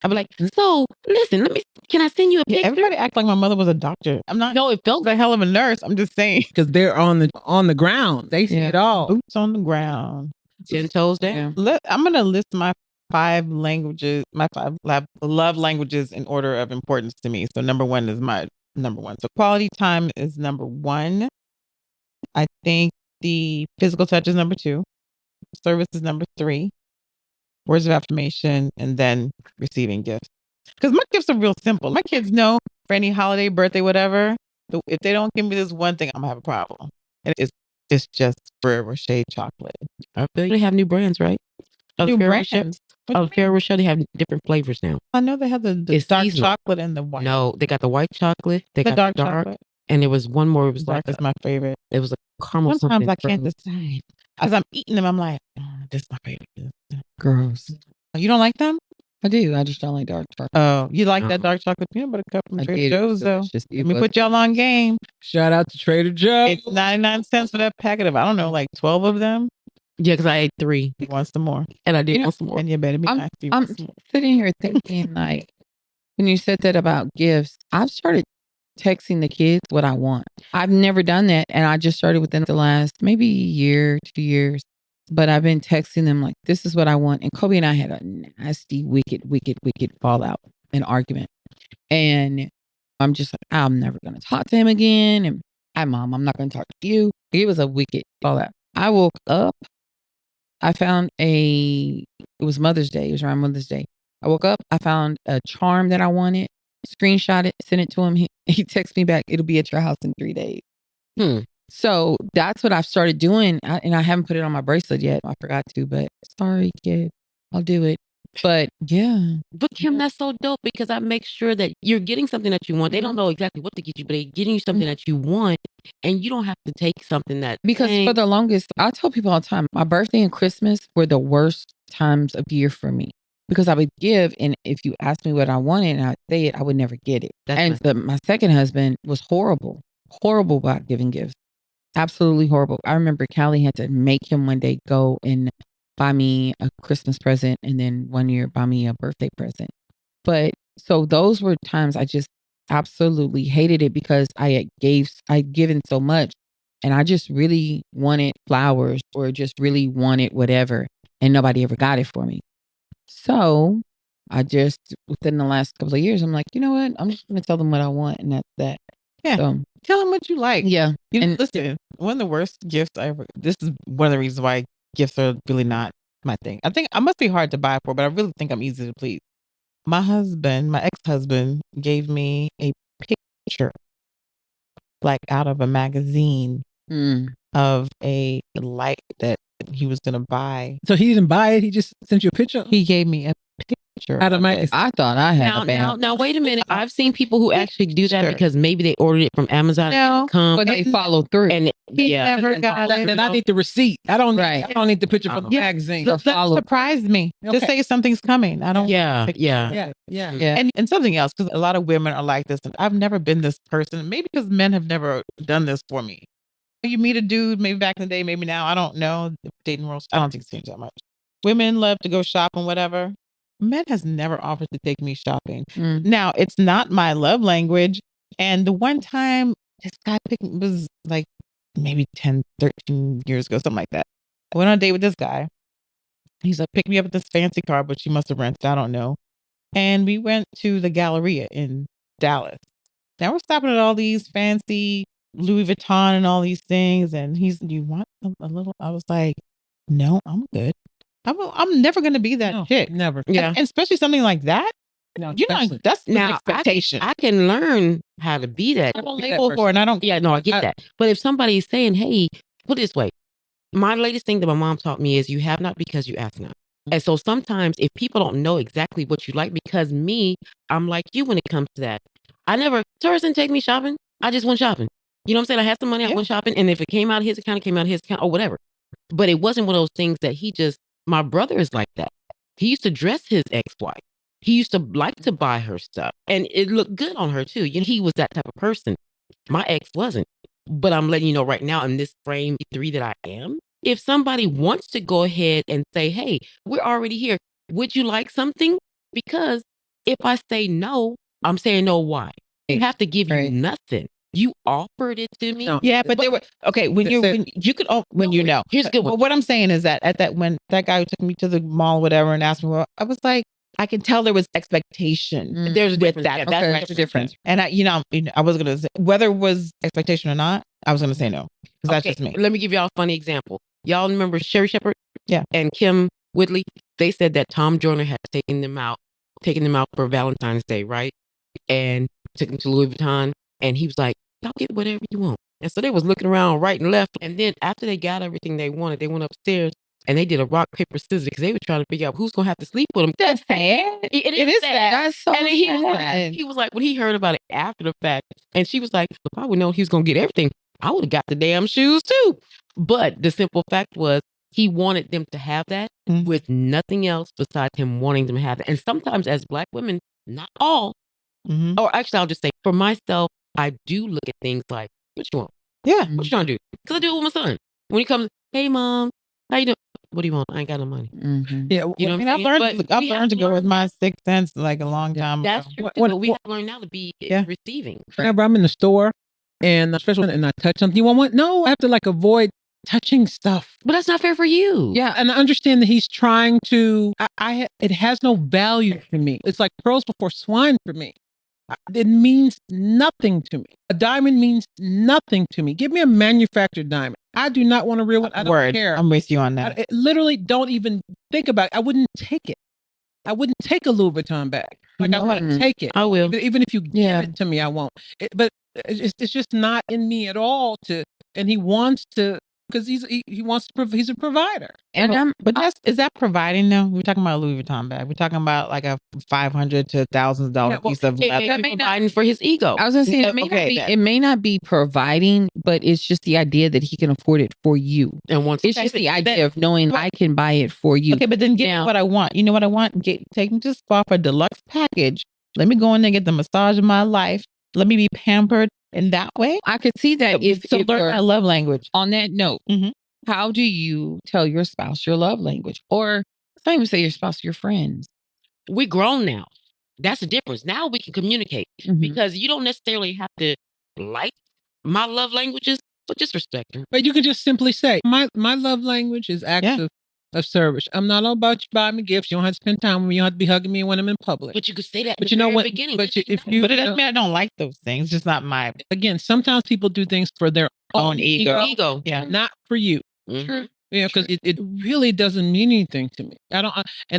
I'd be like, so listen, can I send you a picture? Everybody act like my mother was a doctor. I'm not. No, it felt the hell of a nurse. I'm just saying. Because they're on the ground. They see it all. Boots on the ground. 10 toes down. I'm going to list my 5 languages, my 5 love languages in order of importance to me. So number 1 is my number 1. So quality time is number 1. I think the physical touch is number 2. Service is number 3. Words of affirmation, and then receiving gifts. Because my gifts are real simple. My kids know for any holiday, birthday, whatever, if they don't give me this one thing, I'm going to have a problem. And it's just Ferrero Rocher chocolate. I feel they have new brands, right? New brands. Ferrero Rocher, they have different flavors now. I know they have the It's dark seasonal. chocolate and the white. No, they got the white chocolate. They the got dark chocolate. and there was one more. It was Dark like is my favorite. it was a caramel. Sometimes something I can't flavor. decide because I'm eating them. I'm like, oh, this is my favorite. Gross. You don't like them? I do. I just don't like dark chocolate. Oh, you like that dark chocolate peanut butter cup from I Trader did. Joe's though? Just Let me put y'all on game. Shout out to Trader Joe. It's 99 cents for that packet of, I don't know, like 12 of them. Yeah, because I ate 3 You want some more? and I did want some more. And you better be nice. You I'm want some more. sitting here thinking, like, when you said that about gifts, I've started texting the kids what I want. I've never done that. And I just started within the last maybe year, 2 years. But I've been texting them like, this is what I want. And Kobe and I had a nasty, wicked fallout, an argument. And I'm just like, I'm never going to talk to him again. And hi, Mom, I'm not going to talk to you. It was a wicked fallout. I woke up. I found it was Mother's Day. It was around Mother's Day. I woke up. I found a charm that I wanted, screenshot it, sent it to him. He texted me back, it'll be at your house in 3 days. So that's what I've started doing. And I haven't put it on my bracelet yet. I forgot to, but sorry, kid. I'll do it. But yeah. But Kim, that's so dope because I make sure that you're getting something that you want. They don't know exactly what to get you, but they're getting you something that you want, and you don't have to take something that. Because for the longest, I tell people all the time, my birthday and Christmas were the worst times of year for me because I would give, and if you asked me what I wanted and I'd say it, I would never get it. My second husband was horrible about giving gifts. Absolutely horrible. I remember Callie had to make him one day go and buy me a Christmas present and then one year buy me a birthday present. But so those were times I just absolutely hated it because I'd given so much and I just really wanted flowers or just really wanted whatever and nobody ever got it for me. So I just, within the last couple of years, I'm like, you know what? I'm just going to tell them what I want and that's that. Yeah. So, tell them what you like. Yeah. And listen, one of the worst gifts I ever, this is one of the reasons why gifts are really not my thing. I think I must be hard to buy for, but I really think I'm easy to please. My ex-husband gave me a picture, like out of a magazine of a light that he was going to buy. So he didn't buy it. He just sent you a picture. He gave me a picture out of my. I thought I had now, wait a minute. I've seen people who actually do that because maybe they ordered it from Amazon. But they follow through. And he never got it. Then I need the receipt. I don't need the picture from the magazine. That surprised me. Just say something's coming. I don't. Yeah. And something else, because a lot of women are like this, and I've never been this person. Maybe because men have never done this for me. You meet a dude, maybe back in the day, maybe now. I don't know. The dating world, I don't think it's changed that much. Women love to go shopping, whatever. Men has never offered to take me shopping. Now, it's not my love language. And the one time this guy was like maybe 10, 13 years ago, something like that. I went on a date with this guy. He's like, pick me up at this fancy car, but she must have rented. I don't know. And we went to the Galleria in Dallas. Now we're stopping at all these fancy Louis Vuitton and all these things. And you want a little? I was like, no, I'm good. I'm never going to be that chick. Never. Yeah. And especially something like that. No, that's now expectation. I can learn how to be that. I don't label for it, and I don't. Yeah, no, I get that. But if somebody's saying, hey, put it this way, my latest thing that my mom taught me is you have not because you ask not. And so sometimes if people don't know exactly what you like, because I'm like you when it comes to that. Tourists didn't take me shopping. I just went shopping. You know what I'm saying? I had some money, I went shopping. And if it came out of his account, it came out of his account or whatever. But it wasn't one of those things that my brother is like that. He used to dress his ex-wife. He used to like to buy her stuff. And it looked good on her too. You know, he was that type of person. My ex wasn't. But I'm letting you know right now in this frame 3 that I am, if somebody wants to go ahead and say, hey, we're already here. Would you like something? Because if I say no, I'm saying no, why? I have to give you nothing. You offered it to me. No. Yeah, but they were okay when you could Here's a good one. What I'm saying is that when that guy who took me to the mall, whatever, and asked me, well, I was like, I can tell there was expectation. There's a difference. That. Okay, That's the difference. And I was gonna say whether it was expectation or not, I was gonna say no because that's just me. Let me give y'all a funny example. Y'all remember Sherry Shepherd? Yeah. And Kim Whitley? They said that Tom Joyner had taken them out for Valentine's Day, right? And took them to Louis Vuitton, and he was like, y'all get whatever you want. And so they was looking around right and left. And then after they got everything they wanted, they went upstairs. and they did a rock, paper, scissors because they were trying to figure out who's going to have to sleep with him. That's sad. It is sad. That's so And then sad. he was like, when he heard about it after the fact, and she was like, if I would know he was going to get everything, I would have got the damn shoes too. But the simple fact was, he wanted them to have that with nothing else besides him wanting them to have it. And sometimes as Black women, not all, or actually I'll just say for myself, I do look at things like, what you want? Yeah. What you trying to do? Because I do it with my son. When he comes, hey mom, how you doing? What do you want? I ain't got no money. Yeah, You know what I'm saying? I've learned to go with my sixth sense like a long time ago. That's true. But we have to learn now to be receiving. Whenever I'm in the store and especially and I touch something, you want what? No, I have to like avoid touching stuff. But that's not fair for you. Yeah, and I understand that he's trying to. It has no value to me. It's like pearls before swine for me. It means nothing to me. A diamond means nothing to me. Give me a manufactured diamond. I do not want a real one. I don't care. I'm with you on that. I literally don't even think about it. I wouldn't take it. I wouldn't take a Louis Vuitton bag. Like I wouldn't take it. I will. Even if you give it to me, I won't. But it's just not in me at all to. And he wants to because he wants to. He's a provider. And is that providing though? We're talking about a Louis Vuitton bag. We're talking about like a $500 to $1,000 piece of leather. Providing for his ego. I was gonna say it may not be providing, but it's just the idea that he can afford it for you. And once it's just the idea of knowing I can buy it for you. Okay, but then get what I want. You know what I want? Take me to spa for a deluxe package. Let me go in there and get the massage of my life. Let me be pampered in that way. I could see that if learn my love language. On that note, how do you tell your spouse your love language? Or let's not even say your spouse, your friends. We're grown now. That's the difference. Now we can communicate because you don't necessarily have to like my love languages, but just respect her. But you can just simply say, my love language is acts of service. I'm not all about you buying me gifts. You don't have to spend time with me. You don't have to be hugging me when I'm in public. But you could say that but you know what? beginning. But it doesn't mean I don't like those things. It's just not my. Again, sometimes people do things for their own ego. Yeah, not for you. True. Yeah, because it really doesn't mean anything to me. And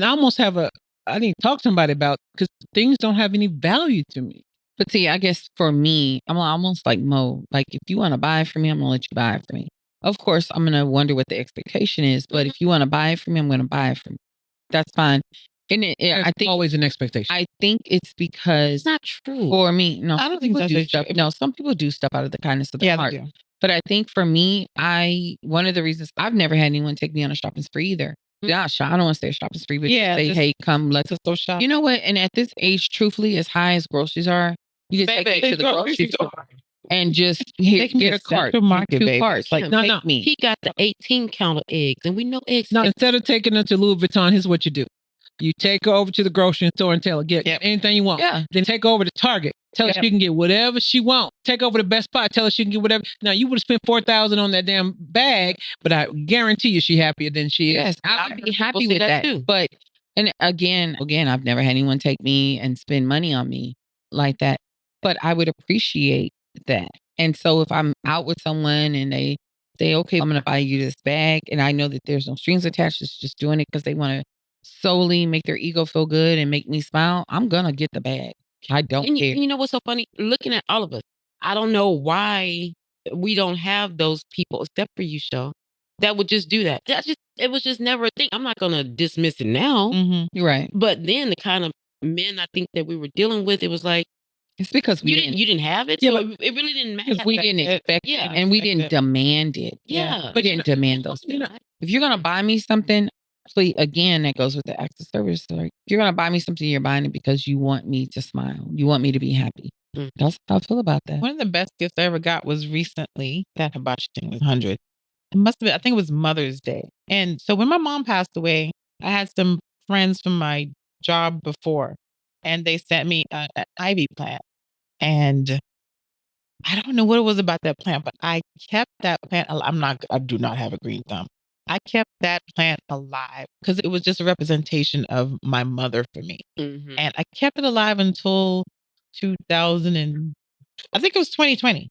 I almost have I need to talk to somebody about because things don't have any value to me. But see, I guess for me, I'm almost like Mo. Like if you want to buy it for me, I'm gonna let you buy it for me. Of course, I'm gonna wonder what the expectation is. But if you want to buy it for me, I'm gonna buy it for me. That's fine. And I think always an expectation. I think it's because it's not true for me. No, I don't think that's do stuff. No, some people do stuff out of the kindness of their heart. They do. But I think for me, one of the reasons I've never had anyone take me on a shopping spree either. Yeah, I don't want to say a shopping spree, but say, hey, come, let's go shop. You know what? And at this age, truthfully, as high as groceries are, you just take me to the grocery store and just get a cart, two carts. Like, no. Me. He got the 18 count of eggs, and we know eggs. No, instead of taking her to Louis Vuitton, here's what you do. You take her over to the grocery store and tell her, get anything you want. Yeah. Then take her over to Target. Tell her she can get whatever she wants. Take her over to Best Buy. Tell her she can get whatever. Now, you would have spent $4,000 on that damn bag, but I guarantee you she's happier than she is. Yes, I would be happy with that. Too. But, and again, I've never had anyone take me and spend money on me like that. But I would appreciate that. And so if I'm out with someone and they say, okay, I'm going to buy you this bag, and I know that there's no strings attached, it's just doing it because they want to solely make their ego feel good and make me smile, I'm going to get the bag. I don't care. You know what's so funny? Looking at all of us, I don't know why we don't have those people, except for you, Shaw, that would just do that. It was just never a thing. I'm not going to dismiss it now. You're right. But then the kind of men I think that we were dealing with, it was like, it's because you didn't have it. Yeah, so it really didn't matter. Because we didn't expect it and we didn't demand it. Yeah. We didn't demand those things. If you're going to buy me something, please, again, that goes with the acts of service. Like, if you're going to buy me something, you're buying it because you want me to smile. You want me to be happy. That's how I feel about that. One of the best gifts I ever got was recently, that hibachi thing was 100. It must have been, I think it was Mother's Day. And so when my mom passed away, I had some friends from my job before, and they sent me an ivy plant. And I don't know what it was about that plant, but I kept that plant. I do not have a green thumb. I kept that plant alive because it was just a representation of my mother for me. And I kept it alive until 2000 and I think it was 2020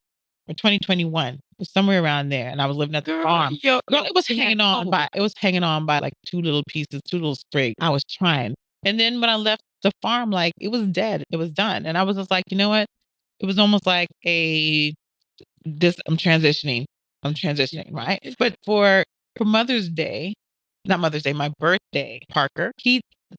or 2021. It was somewhere around there. And I was living at the farm. Girl, it was hanging on by like two little pieces, two little sprigs. I was trying. And then when I left the farm, like it was dead. It was done. And I was just like, you know what? It was almost like I'm transitioning, right? But for Mother's Day, not Mother's Day, my birthday, Parker,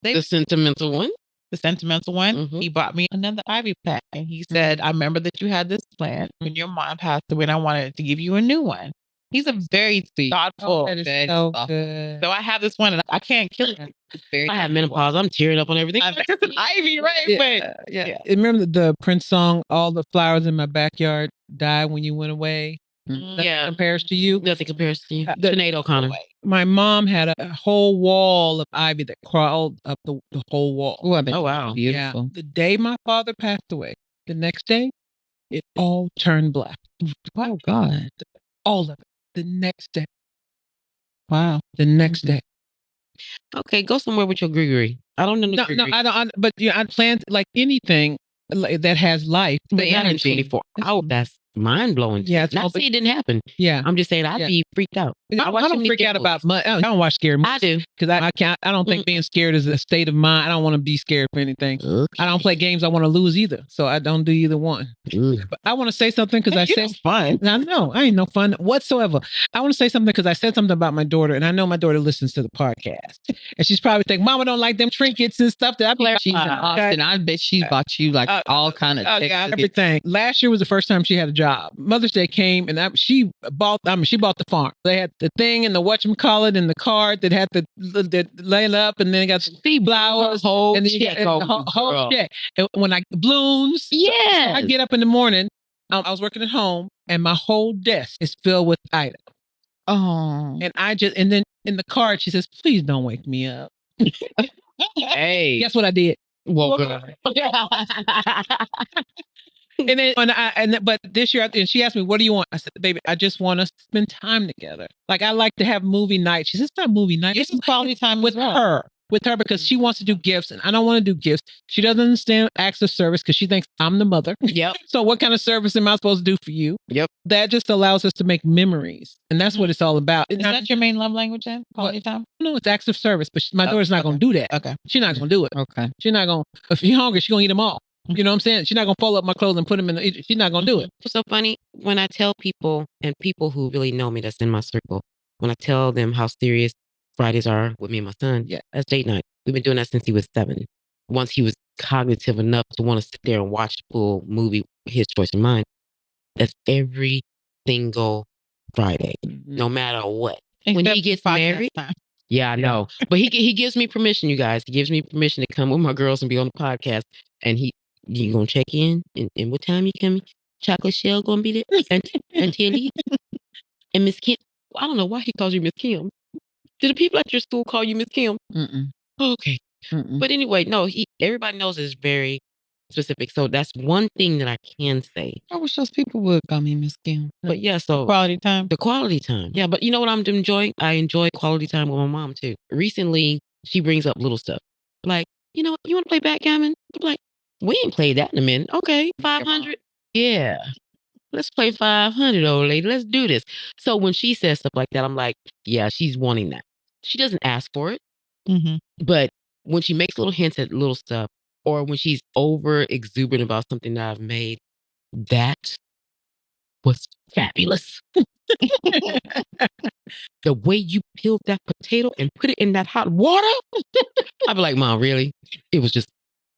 The sentimental one. the sentimental one, Mhm. he bought me another ivy plant. And he said, I remember that you had this plant when your mom passed away and I wanted to give you a new one. He's a very thoughtful. That is very so thoughtful. good. So I have this one and I can't kill it. It's very I have thoughtful. menopause. I'm tearing up on everything. It's an ivy, right? Yeah, yeah. Remember the Prince song, "All the flowers in my backyard died when you went away"? Nothing Yeah. compares to you. Nothing compares to you. The- Sinead O'Connor. My mom had a whole wall of ivy that crawled up the whole wall. Oh, I bet Oh, wow. beautiful. Yeah. The day my father passed away, the next day, it all turned black. Oh God. All of it. The next day. Wow. The next day. Okay, go somewhere with your Gregory. I don't know. No, I don't. But I planned like anything that has life. But The not in energy. 24 hours. That's mind blowing. Yeah, it's all Not say it didn't happen. Yeah. I'm just saying I'd Yeah. be freaked out. I watch too don't many freak scary out about movies. much. I don't watch scary movies. I do. Because I can't. I don't think being scared is a state of mind. I don't want to be scared for anything. Okay. I don't play games I want to lose either. So I don't do either one. Ugh. But I want to say something because I said It's fun. I know I ain't no fun whatsoever. I want to say something because I said something about my daughter, and I know my daughter listens to the podcast, and she's probably thinking, "Mama don't like them trinkets and stuff." That I She's in Austin. I bet she's bought you like all kind of yeah, everything. Last year was the first time she had a job. Mother's Day came, and she bought the farm. They had the thing and the whatchamacallit and the card that had the laying up, and then got the flowers, Whole and then you check got the over, whole girl. check. And when balloons, Yes. I get up in the morning. I was working at home, and my whole desk is filled with items. Oh. And then in the card she says, "Please don't wake me up." Hey. Guess what I did? Well, girl. But this year, and she asked me, "What do you want?" I said, "Baby, I just want us to spend time together. Like I like to have movie night." She says, "It's not movie night. This is quality time with as well. her." With her because she wants to do gifts and I don't want to do gifts. She doesn't understand acts of service because she thinks I'm the mother. Yep. So what kind of service am I supposed to do for you? Yep. That just allows us to make memories. And that's what it's all about. Is that your main love language then? Quality time? No, it's acts of service, but my daughter's not going to do that. Okay. She's not going to do it. Okay. She's not going to, if she's hungry, she's going to eat them all. You know what I'm saying? She's not going to fold up my clothes and put them in the, she's not going to do it. What's so funny? When I tell people, and people who really know me that's in my circle, when I tell them how serious Fridays are with me and my son, Yeah. that's date night. We've been doing that since he was 7. Once he was cognitive enough to want to sit there and watch the full movie, his choice and mine, that's every single Friday, no matter what. When he gets married, yeah, I know. But he gives me permission, you guys. He gives me permission to come with my girls and be on the podcast. And you gonna check in? And what time you coming? Chocolate Shell gonna be there? And Tilly? And Miss Kim? I don't know why he calls you Miss Kim. Do the people at your school call you Miss Kim? Mm-mm. Okay. Mm-mm. But anyway, no, everybody knows it's very specific. So that's one thing that I can say. I wish those people would call me Miss Kim. But yeah, so Quality time. the quality time. Yeah, but you know what I'm enjoying? I enjoy quality time with my mom too. Recently, she brings up little stuff. Like, you know, you want to play backgammon? I'm like, we ain't played that in a minute. Okay, 500? Yeah. Let's play 500, old lady. Let's do this. So when she says stuff like that, I'm like, yeah, she's wanting that. She doesn't ask for it. Mm-hmm. But when she makes little hints at little stuff, or when she's over exuberant about something that I've made, that was fabulous. The way you peeled that potato and put it in that hot water, I'd be like, Mom, really? It was just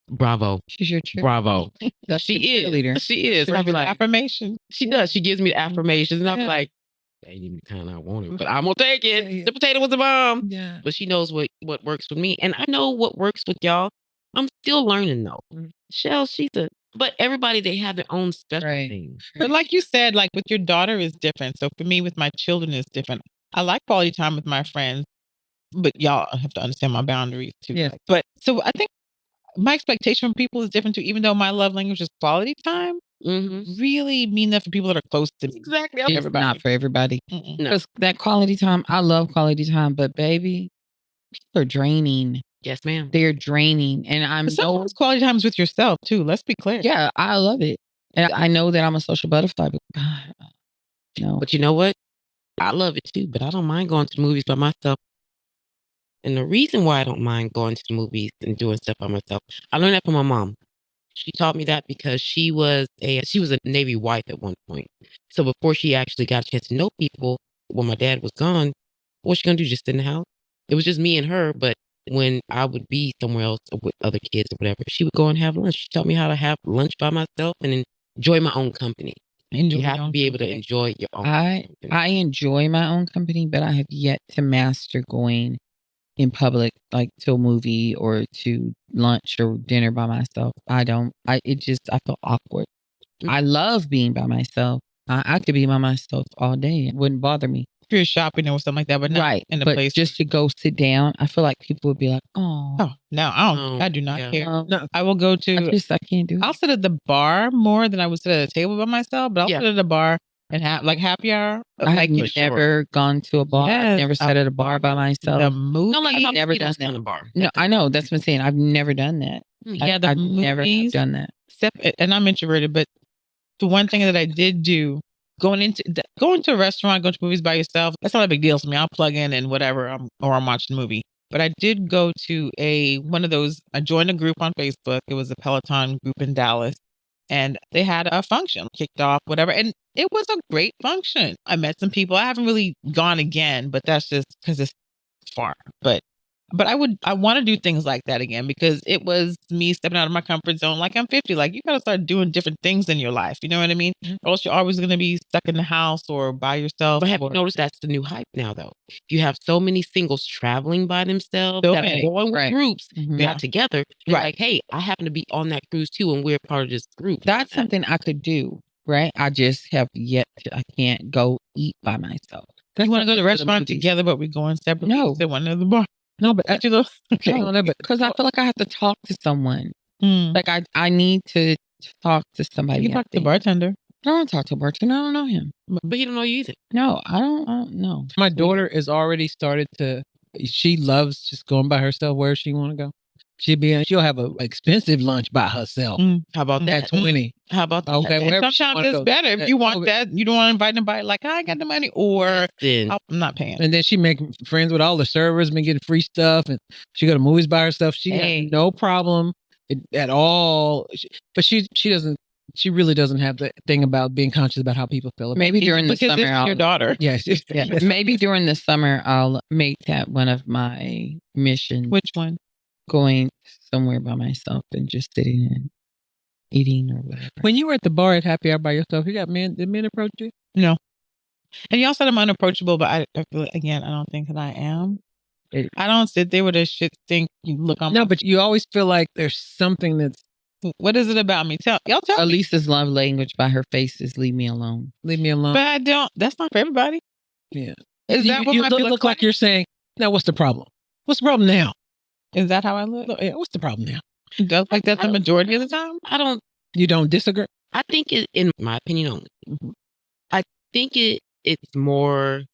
bravo. She's your cheerleader. Bravo. That's She your is. cheerleader. She is. And I'd be like, Affirmation. she does. She gives me the affirmations. And I'm Yeah. like, that ain't even the kind I wanted, but I'm going to take it. Yeah. The potato was the bomb. Yeah. But she knows what works with me. And I know what works with y'all. I'm still learning though. Shell, but everybody, they have their own special Right. things. But like you said, like with your daughter is different. So for me, with my children is different. I like quality time with my friends, but y'all have to understand my boundaries too. Yes. But so I think my expectation from people is different too. Even though my love language is quality time, Mm-hmm. really mean that for people that are close to me. Exactly. It's not for everybody. Mm-mm. No. Because that quality time, I love quality time, but baby, people are draining. Yes, ma'am. They're draining. And I'm But sometimes quality time is with yourself too. Let's be clear. yeah, I love it. And I know that I'm a social butterfly, but God, no. But you know what? I love it too, but I don't mind going to the movies by myself. And the reason why I don't mind going to the movies and doing stuff by myself, I learned that from my mom. She taught me that because she was a Navy wife at one point. So before she actually got a chance to know people, when my dad was gone, what's she gonna do? Just sit in the house? It was just me and her. But when I would be somewhere else with other kids or whatever, she would go and have lunch. She taught me how to have lunch by myself and enjoy my own company. You have to be able to enjoy your own company. I enjoy my own company, but I have yet to master going in public, like to a movie or to lunch or dinner by myself. I feel awkward. I love being by myself. I could be by myself all day. It wouldn't bother me. If you're shopping or something like that, but not in a place. Just to go sit down, I feel like people would be like, oh no, I do not care. No, I will go to. I can't do it. I'll sit at the bar more than I would sit at a table by myself. But I'll sit at the bar and have like happy hour. I have never gone to a bar. I've never sat at a bar by myself. The movie. No, like I've never done that. Kind of bar. No, I know. That's what I'm saying. I've never done that. Yeah, I've never done that. And I'm introverted, but the one thing that I did do going to a restaurant, going to movies by yourself, that's not a big deal to me. I'll plug in and whatever, I'm watching the movie. But I did go to one of those. I joined a group on Facebook. It was a Peloton group in Dallas, and they had a function kicked off, whatever, and it was a great function. I met some people. I haven't really gone again, but that's just because it's far. But I want to do things like that again because it was me stepping out of my comfort zone. Like I'm 50, like you got to start doing different things in your life. You know what I mean? Or else you're always going to be stuck in the house or by yourself. But have you noticed that's the new hype now, though? You have so many singles traveling by themselves that are going with groups, not together. Like, hey, I happen to be on that cruise too, and we're part of this group. That's something I could do, right? I just have yet to, I can't go eat by myself. You want to go to the restaurant together, but we're going separately? No. They want to the bar. No, but because I feel like I have to talk to someone. Like I need to talk to somebody. You can talk to the bartender. I don't want to talk to a bartender. I don't know him. But he don't know you either. No, I don't know. My daughter has already started to. She loves just going by herself where she want to go. She'll have an expensive lunch by herself. How about that? At 20. How about that? Okay, and sometimes it's better if you want that. You don't want to invite nobody like, I got the money, or I'm not paying. And then she make friends with all the servers, been getting free stuff, and she go to movies by herself. She has no problem at all. But she doesn't. She really doesn't have the thing about being conscious about how people feel. Maybe during the summer, it's your daughter. Yes. Maybe during the summer, I'll make that one of my missions. Which one? Going somewhere by myself and just sitting and eating or whatever. When you were at the bar at happy hour by yourself, did men approach you? No. And y'all said I'm unapproachable, but I feel again, I don't think that I am. I don't sit there with a shit think you look on. No, but you always feel like there's something that's. What is it about me? Tell me. Elisa's love language by her face is leave me alone. Leave me alone. But I don't. That's not for everybody. Yeah. Is that what you my look like you're saying? Now, what's the problem? What's the problem now? Is that how I look? Yeah, what's the problem now? Like that's the majority of the time? You don't disagree? I think in my opinion only, I think it's more,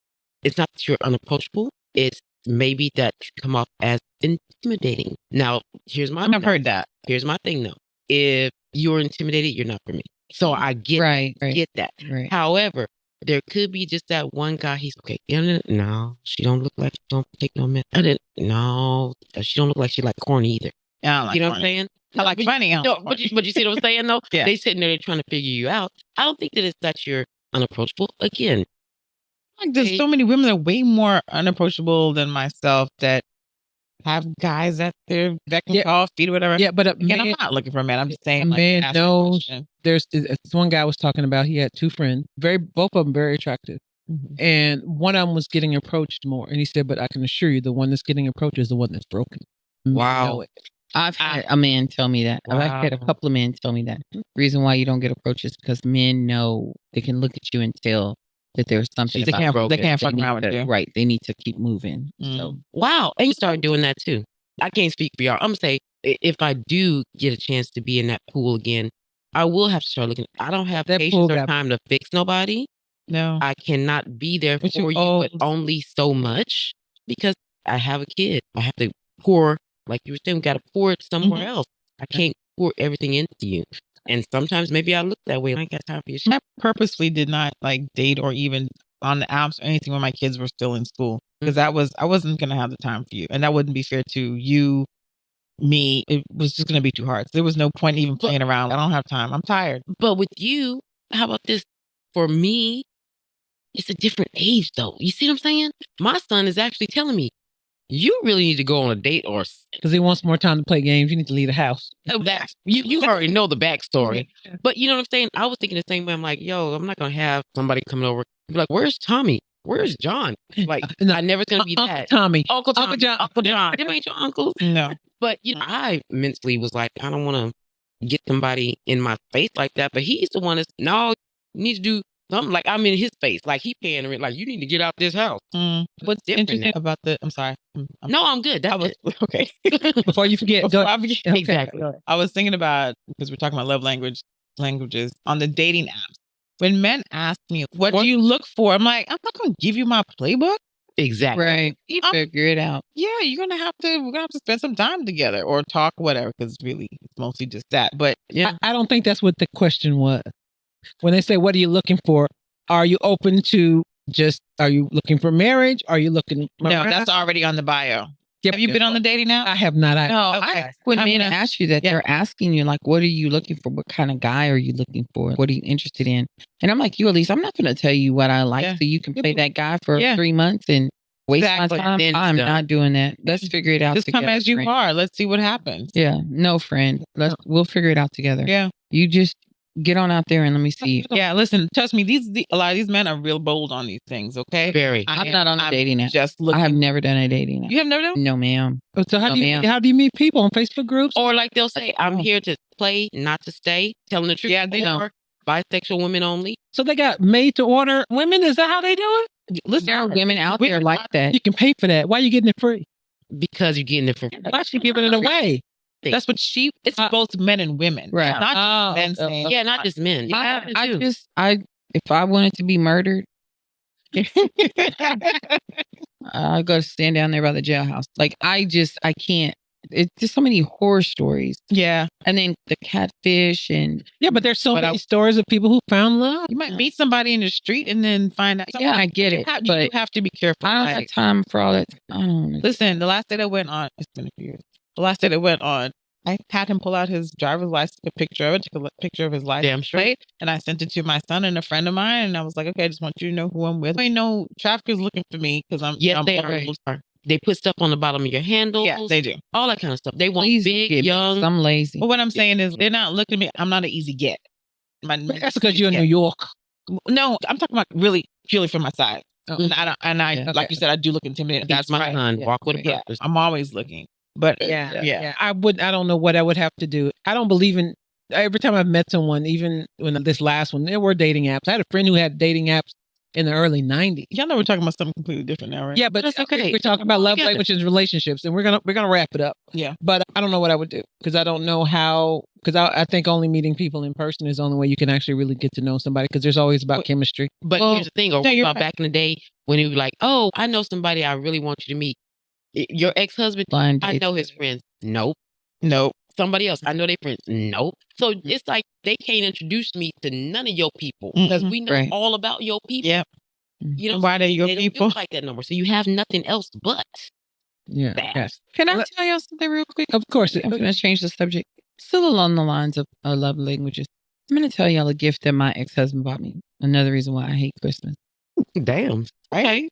it's not that you're unapproachable. It's maybe that you come off as intimidating. Now, here's my I've heard that. Here's my thing though. If you're intimidated, you're not for me. So I get that. Right. However, there could be just that one guy. He's okay. No, she don't look like she don't take no men. No, she don't look like she like corny either. I don't like you know corny. what I'm saying? I like funny. No, but you see what I'm saying though? Yeah. They sitting there, they're trying to figure you out. I don't think that it's that you're unapproachable. Again, like there's so many women that are way more unapproachable than myself that have guys at their beck and call, feet or whatever. Yeah, but again, I'm not looking for a man. I'm just saying, a man knows. There's this one guy I was talking about. He had two friends, both of them very attractive, and one of them was getting approached more. And he said, "But I can assure you, the one that's getting approached is the one that's broken." Wow. I've had a man tell me that. Wow. I've had a couple of men tell me that. Reason why you don't get approached is because men know they can look at you and tell that there's something they can't fuck around with you. Right. They need to keep moving. So wow. And you start doing that too. I can't speak for y'all. I'm gonna say if I do get a chance to be in that pool again, I will have to start looking. I don't have that patience or time to fix nobody. No. I cannot be there for you, but only so much because I have a kid. I have to pour, like you were saying, we got to pour it somewhere else. I can't pour everything into you. And sometimes maybe I look that way. I ain't got time for your shit. I purposely did not like date or even on the apps or anything when my kids were still in school because I wasn't going to have the time for you. And that wouldn't be fair to you, me. It was just going to be too hard. So there was no point even playing around. I don't have time. I'm tired. But with you, how about this? For me, it's a different age though. You see what I'm saying? My son is actually telling me, you really need to go on a date or Because he wants more time to play games. You need to leave the house. that. You already know the backstory. But you know what I'm saying? I was thinking the same way. I'm like, yo, I'm not going to have somebody coming over. Be like, where's Tommy? Where's John? Like, No, I never going to be Uncle that. Tommy. Uncle Tommy. Uncle John. Uncle John. Them ain't your uncles. No. But, I mentally was like, I don't want to get somebody in my face like that. But he's the one that's, no, you need to do something. Like, I'm in his face. Like, he pandering. Like, you need to get out this house. What's different Interesting now? about the, I'm sorry. No, I'm good. That's it. Okay. Before you forget. Before Go, I forget. okay. Exactly. I was thinking about, because we're talking about languages on the dating apps. When men ask me, what do you look for? I'm like, I'm not going to give you my playbook. Exactly. Right. You figure it out. Yeah, we're going to have to spend some time together or talk, whatever, because really it's mostly just that. But Yeah. I don't think that's what the question was. When they say, what are you looking for? Are you open to are you looking for marriage? Are you looking? no, that's already on the bio. Yep. Have you been on the dating app? I have not. No, Okay. When I'm men gonna- ask you that, they're asking you, like, what are you looking for? What kind of guy are you looking for? What are you interested in? And I'm like, Elise, I'm not going to tell you what I like so you can play that guy for 3 months and waste Exactly. my time. Then it's I'm done. not doing that. Let's figure it out Just together. come as you friend. are. Let's see what happens. Yeah. No, friend. We'll figure it out together. Yeah. You just get on out there and let me see. Yeah, listen, trust me, a lot of these men are real bold on these things, okay? Very. I'm not on a dating app. Just looking. I have never done a dating app. You have never done? No, ma'am. So how No, do ma'am. you meet people on Facebook groups? Or like they'll say, I'm here to play, not to stay. Telling the truth. Yeah, they or bisexual women only. So they got made to order women? Is that how they do it? Listen, There are women out there like that. You can pay for that. Why are you getting it free? Because you're getting it from. Why is she giving it away? that's what it's both men and women. Right. It's not just men saying. Yeah, not just men. If I wanted to be murdered, I'll go stand down there by the jailhouse. Like, I can't. It's just so many horror stories. Yeah. And then the catfish and. Yeah, but there's so many stories of people who found love. You might meet somebody in the street and then find out. Yeah, I get it. You have to be careful. I don't have time for all that. I don't know. Listen, the last date I went on, it's been a few years. The last date I went on, I had him pull out his driver's license, a picture of it, took a picture of his license plate, and I sent it to my son and a friend of mine, and I was like, okay, I just want you to know who I'm with. I know traffickers looking for me because I'm they old. are. They put stuff on the bottom of your handles. Yeah, they do. All that kind of stuff. They want big, get young. I'm lazy. But what I'm saying is they're not looking at me. I'm not an easy get. That's because you're in New York. No, I'm talking about really purely from my side. Oh. And I like you said, I do look intimidating. That's my son. Walk with a purpose. I'm always looking. But Yeah. I don't know what I would have to do. I don't believe in, every time I've met someone, even when this last one, there were dating apps. I had a friend who had dating apps in the early 90s. Y'all know we're talking about something completely different now, right? Yeah, but that's okay. We're talking about love languages, relationships, and we're gonna wrap it up. Yeah. But I don't know what I would do because I don't know how. Because I think only meeting people in person is the only way you can actually really get to know somebody. Because there's always about chemistry. But here's the thing: about back in the day when he was like, "Oh, I know somebody I really want you to meet." Your ex-husband, I know his friends. Nope. Somebody else, I know their friends. Nope. So it's like they can't introduce me to none of your people because we know all about your people. Yep. You know why they your don't people do like that number? So you have nothing else but that. Yes. Can I tell y'all something real quick? Of course. I'm going to change the subject. Still along the lines of love languages. I'm going to tell y'all a gift that my ex-husband bought me. Another reason why I hate Christmas. Damn. Okay.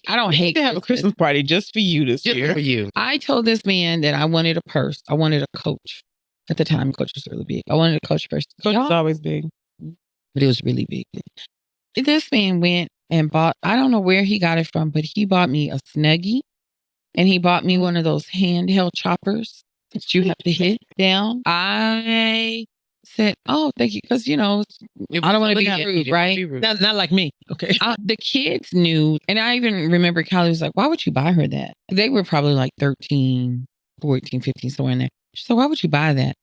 I don't hate to have a Christmas party just for you this year. For you. I told this man that I wanted a purse. I wanted a Coach. At the time, Coach was really big. I wanted a Coach purse. Coach is always big. But it was really big. This man went and bought, I don't know where he got it from, but he bought me a Snuggie. And he bought me one of those handheld choppers that you have to hit down. I said, oh, thank you. Because, I don't want to be rude, right? Not like me. Okay. The kids knew. And I even remember Callie was like, why would you buy her that? They were probably like 13, 14, 15, somewhere in there. She said, why would you buy that?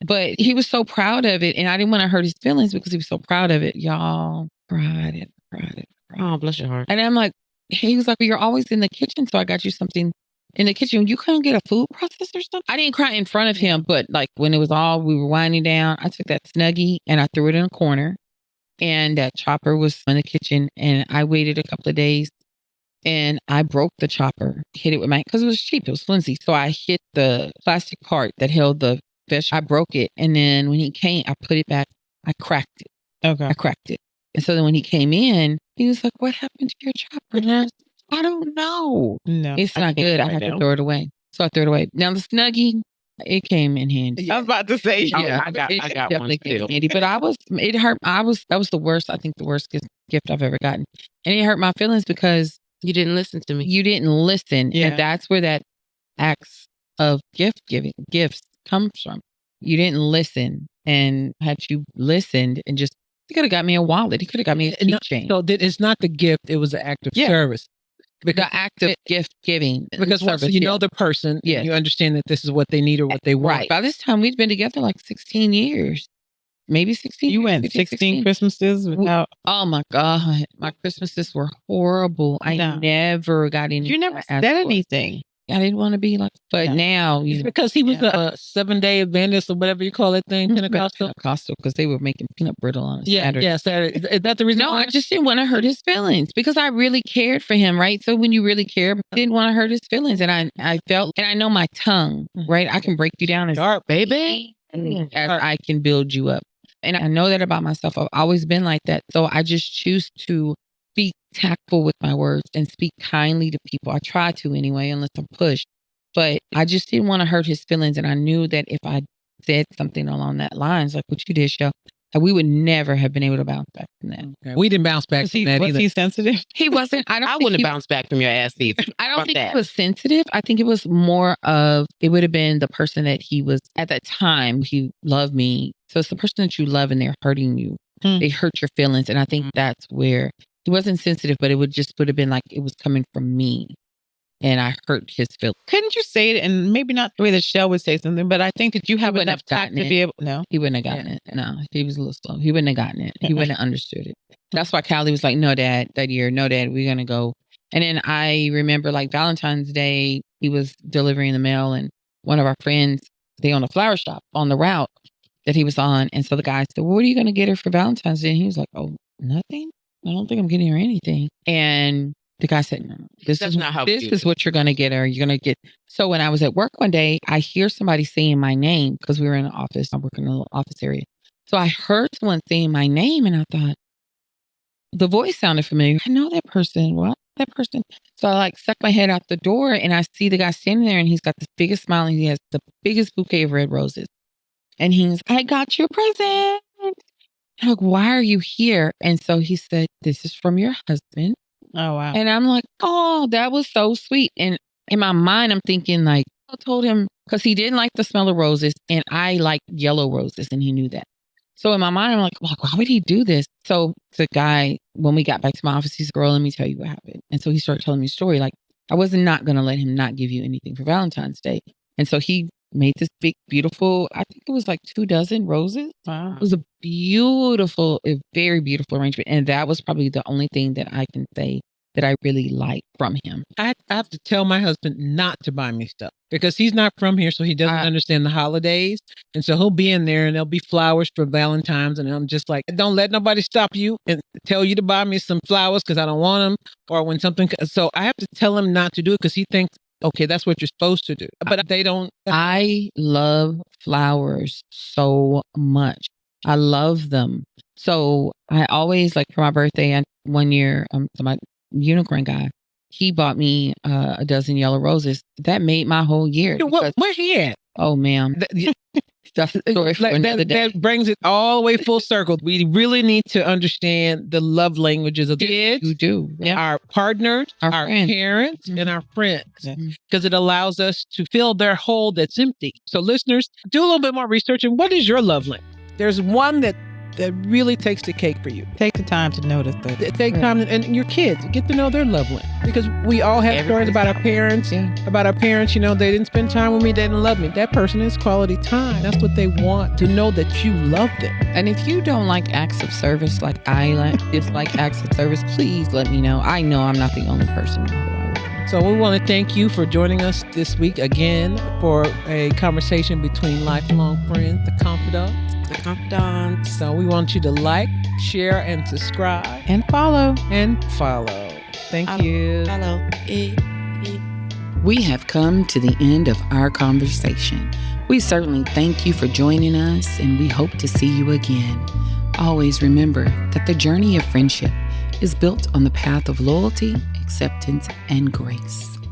But he was so proud of it. And I didn't want to hurt his feelings because he was so proud of it. Y'all, cried it. Oh, bless your heart. And I'm like, he was like, well, you're always in the kitchen. So I got you something in the kitchen. You couldn't get a food processor or something? I didn't cry in front of him, but like when it was we were winding down, I took that Snuggie and I threw it in a corner. And that chopper was in the kitchen. And I waited a couple of days and I broke the chopper, hit it with because it was cheap. It was flimsy. So I hit the plastic part that held the fish. I broke it. And then when he came, I put it back. I cracked it. Okay. I cracked it. And so then when he came in, he was like, what happened to your chopper? And I don't know. No, It's I not can't good. I right had to now. throw it away. So I threw it away. Now the Snuggie, it came in handy. I was about to say, Yeah, I got one definitely came in too. handy. But it hurt. That was the worst. I think the worst gift I've ever gotten, and it hurt my feelings because You didn't listen to me. you didn't listen, Yeah. and that's where that acts of gifts comes from. You didn't listen, and had you listened and just, he could have got me a wallet. He could have got me a keychain. So it's not the gift; it was an act of service. Because The act of gift giving. Because once you know the person, you understand that this is what they need or what they want. Right. By this time, we'd been together like 16 years. Maybe 16. You went 16 Christmases without. Oh my God. My Christmases were horrible. I never got any. You never said anything. I didn't want to be like, but now. It's because he was a 7-day Adventist or whatever you call that thing, Pentecostal. Because they were making peanut brittle on a Saturday. Yeah, Saturday. Is that the reason? No, I just didn't want to hurt his feelings because I really cared for him, right? So when you really care, I didn't want to hurt his feelings. And I felt, and I know my tongue, right? I can break you down as sharp, baby, as I can build you up. And I know that about myself. I've always been like that. So I just choose to be tactful with my words and speak kindly to people. I try to anyway, unless I'm pushed. But I just didn't want to hurt his feelings. And I knew that if I said something along that lines, like what you did, Shell, we would never have been able to bounce back from that. Okay. We didn't bounce back from that either. Was he sensitive? He wasn't. I wouldn't have bounced back from your ass either. I don't think he was sensitive. I think it was more of, it would have been the person that he was at that time. He loved me. So it's the person that you love and they're hurting you. They hurt your feelings. And I think that's where he wasn't sensitive, but it would have been like it was coming from me. And I hurt his feelings. Couldn't you say it? And maybe not the way that Shell would say something, but I think that you have enough tact to be able. No, he wouldn't have gotten it. No, he was a little slow. He wouldn't have gotten it. He wouldn't have understood it. That's why Callie was like, no, Dad, that year, no, Dad, we're going to go. And then I remember like Valentine's Day, he was delivering the mail and one of our friends, they own a flower shop on the route that he was on. And so the guy said, well, what are you going to get her for Valentine's Day? And he was like, oh, nothing. I don't think I'm getting her anything. And the guy said, no, this is what you're going to get her. You're going to get. So when I was at work one day, I hear somebody saying my name because we were in an office. I work in a little office area. So I heard someone saying my name and I thought, the voice sounded familiar. I know that person. What? That person. So I like stuck my head out the door and I see the guy standing there and he's got the biggest smile and he has the biggest bouquet of red roses. And he's, I got you a present. I'm like, why are you here? And so he said, this is from your husband. Oh, wow. And I'm like, oh, that was so sweet. And in my mind, I'm thinking like, I told him, because he didn't like the smell of roses and I like yellow roses and he knew that. So in my mind, I'm like, why would he do this? So the guy, when we got back to my office, he's, girl, let me tell you what happened. And so he started telling me a story. Like, I was not going to let him not give you anything for Valentine's Day. And so he made this big, beautiful, I think it was like 24 roses. Wow. It was a very beautiful arrangement. And that was probably the only thing that I can say that I really liked from him. I have to tell my husband not to buy me stuff because he's not from here, so he doesn't understand the holidays. And so he'll be in there and there'll be flowers for Valentine's. And I'm just like, don't let nobody stop you and tell you to buy me some flowers because I don't want them. Or when something, so I have to tell him not to do it because he thinks, okay, that's what you're supposed to do. But they don't. I love flowers so much. I love them. So I always, like for my birthday, one year, my unicorn guy, he bought me a dozen yellow roses. That made my whole year. Where he at? Oh, ma'am. That's a story for another day. That brings it all the way full circle. We really need to understand the love languages of the kids. You do. Yeah. Our partners, our parents, and our friends. Because it allows us to fill their hole that's empty. So listeners, do a little bit more research. And what is your love language? There's one that really takes the cake for you. Take the time to notice that. Take time, and your kids, get to know their love language. Because we all have stories about our parents. About our parents, they didn't spend time with me, they didn't love me. That person is quality time. That's what they want, to know that you love them. And if you don't like acts of service like I dislike acts of service, please let me know. I know I'm not the only person who I would. So we want to thank you for joining us this week again for a conversation between lifelong friends, the confidants. So we want you to like, share, and subscribe. And follow. Thank you. Follow. We have come to the end of our conversation. We certainly thank you for joining us, and we hope to see you again. Always remember that the journey of friendship is built on the path of loyalty, acceptance, and grace.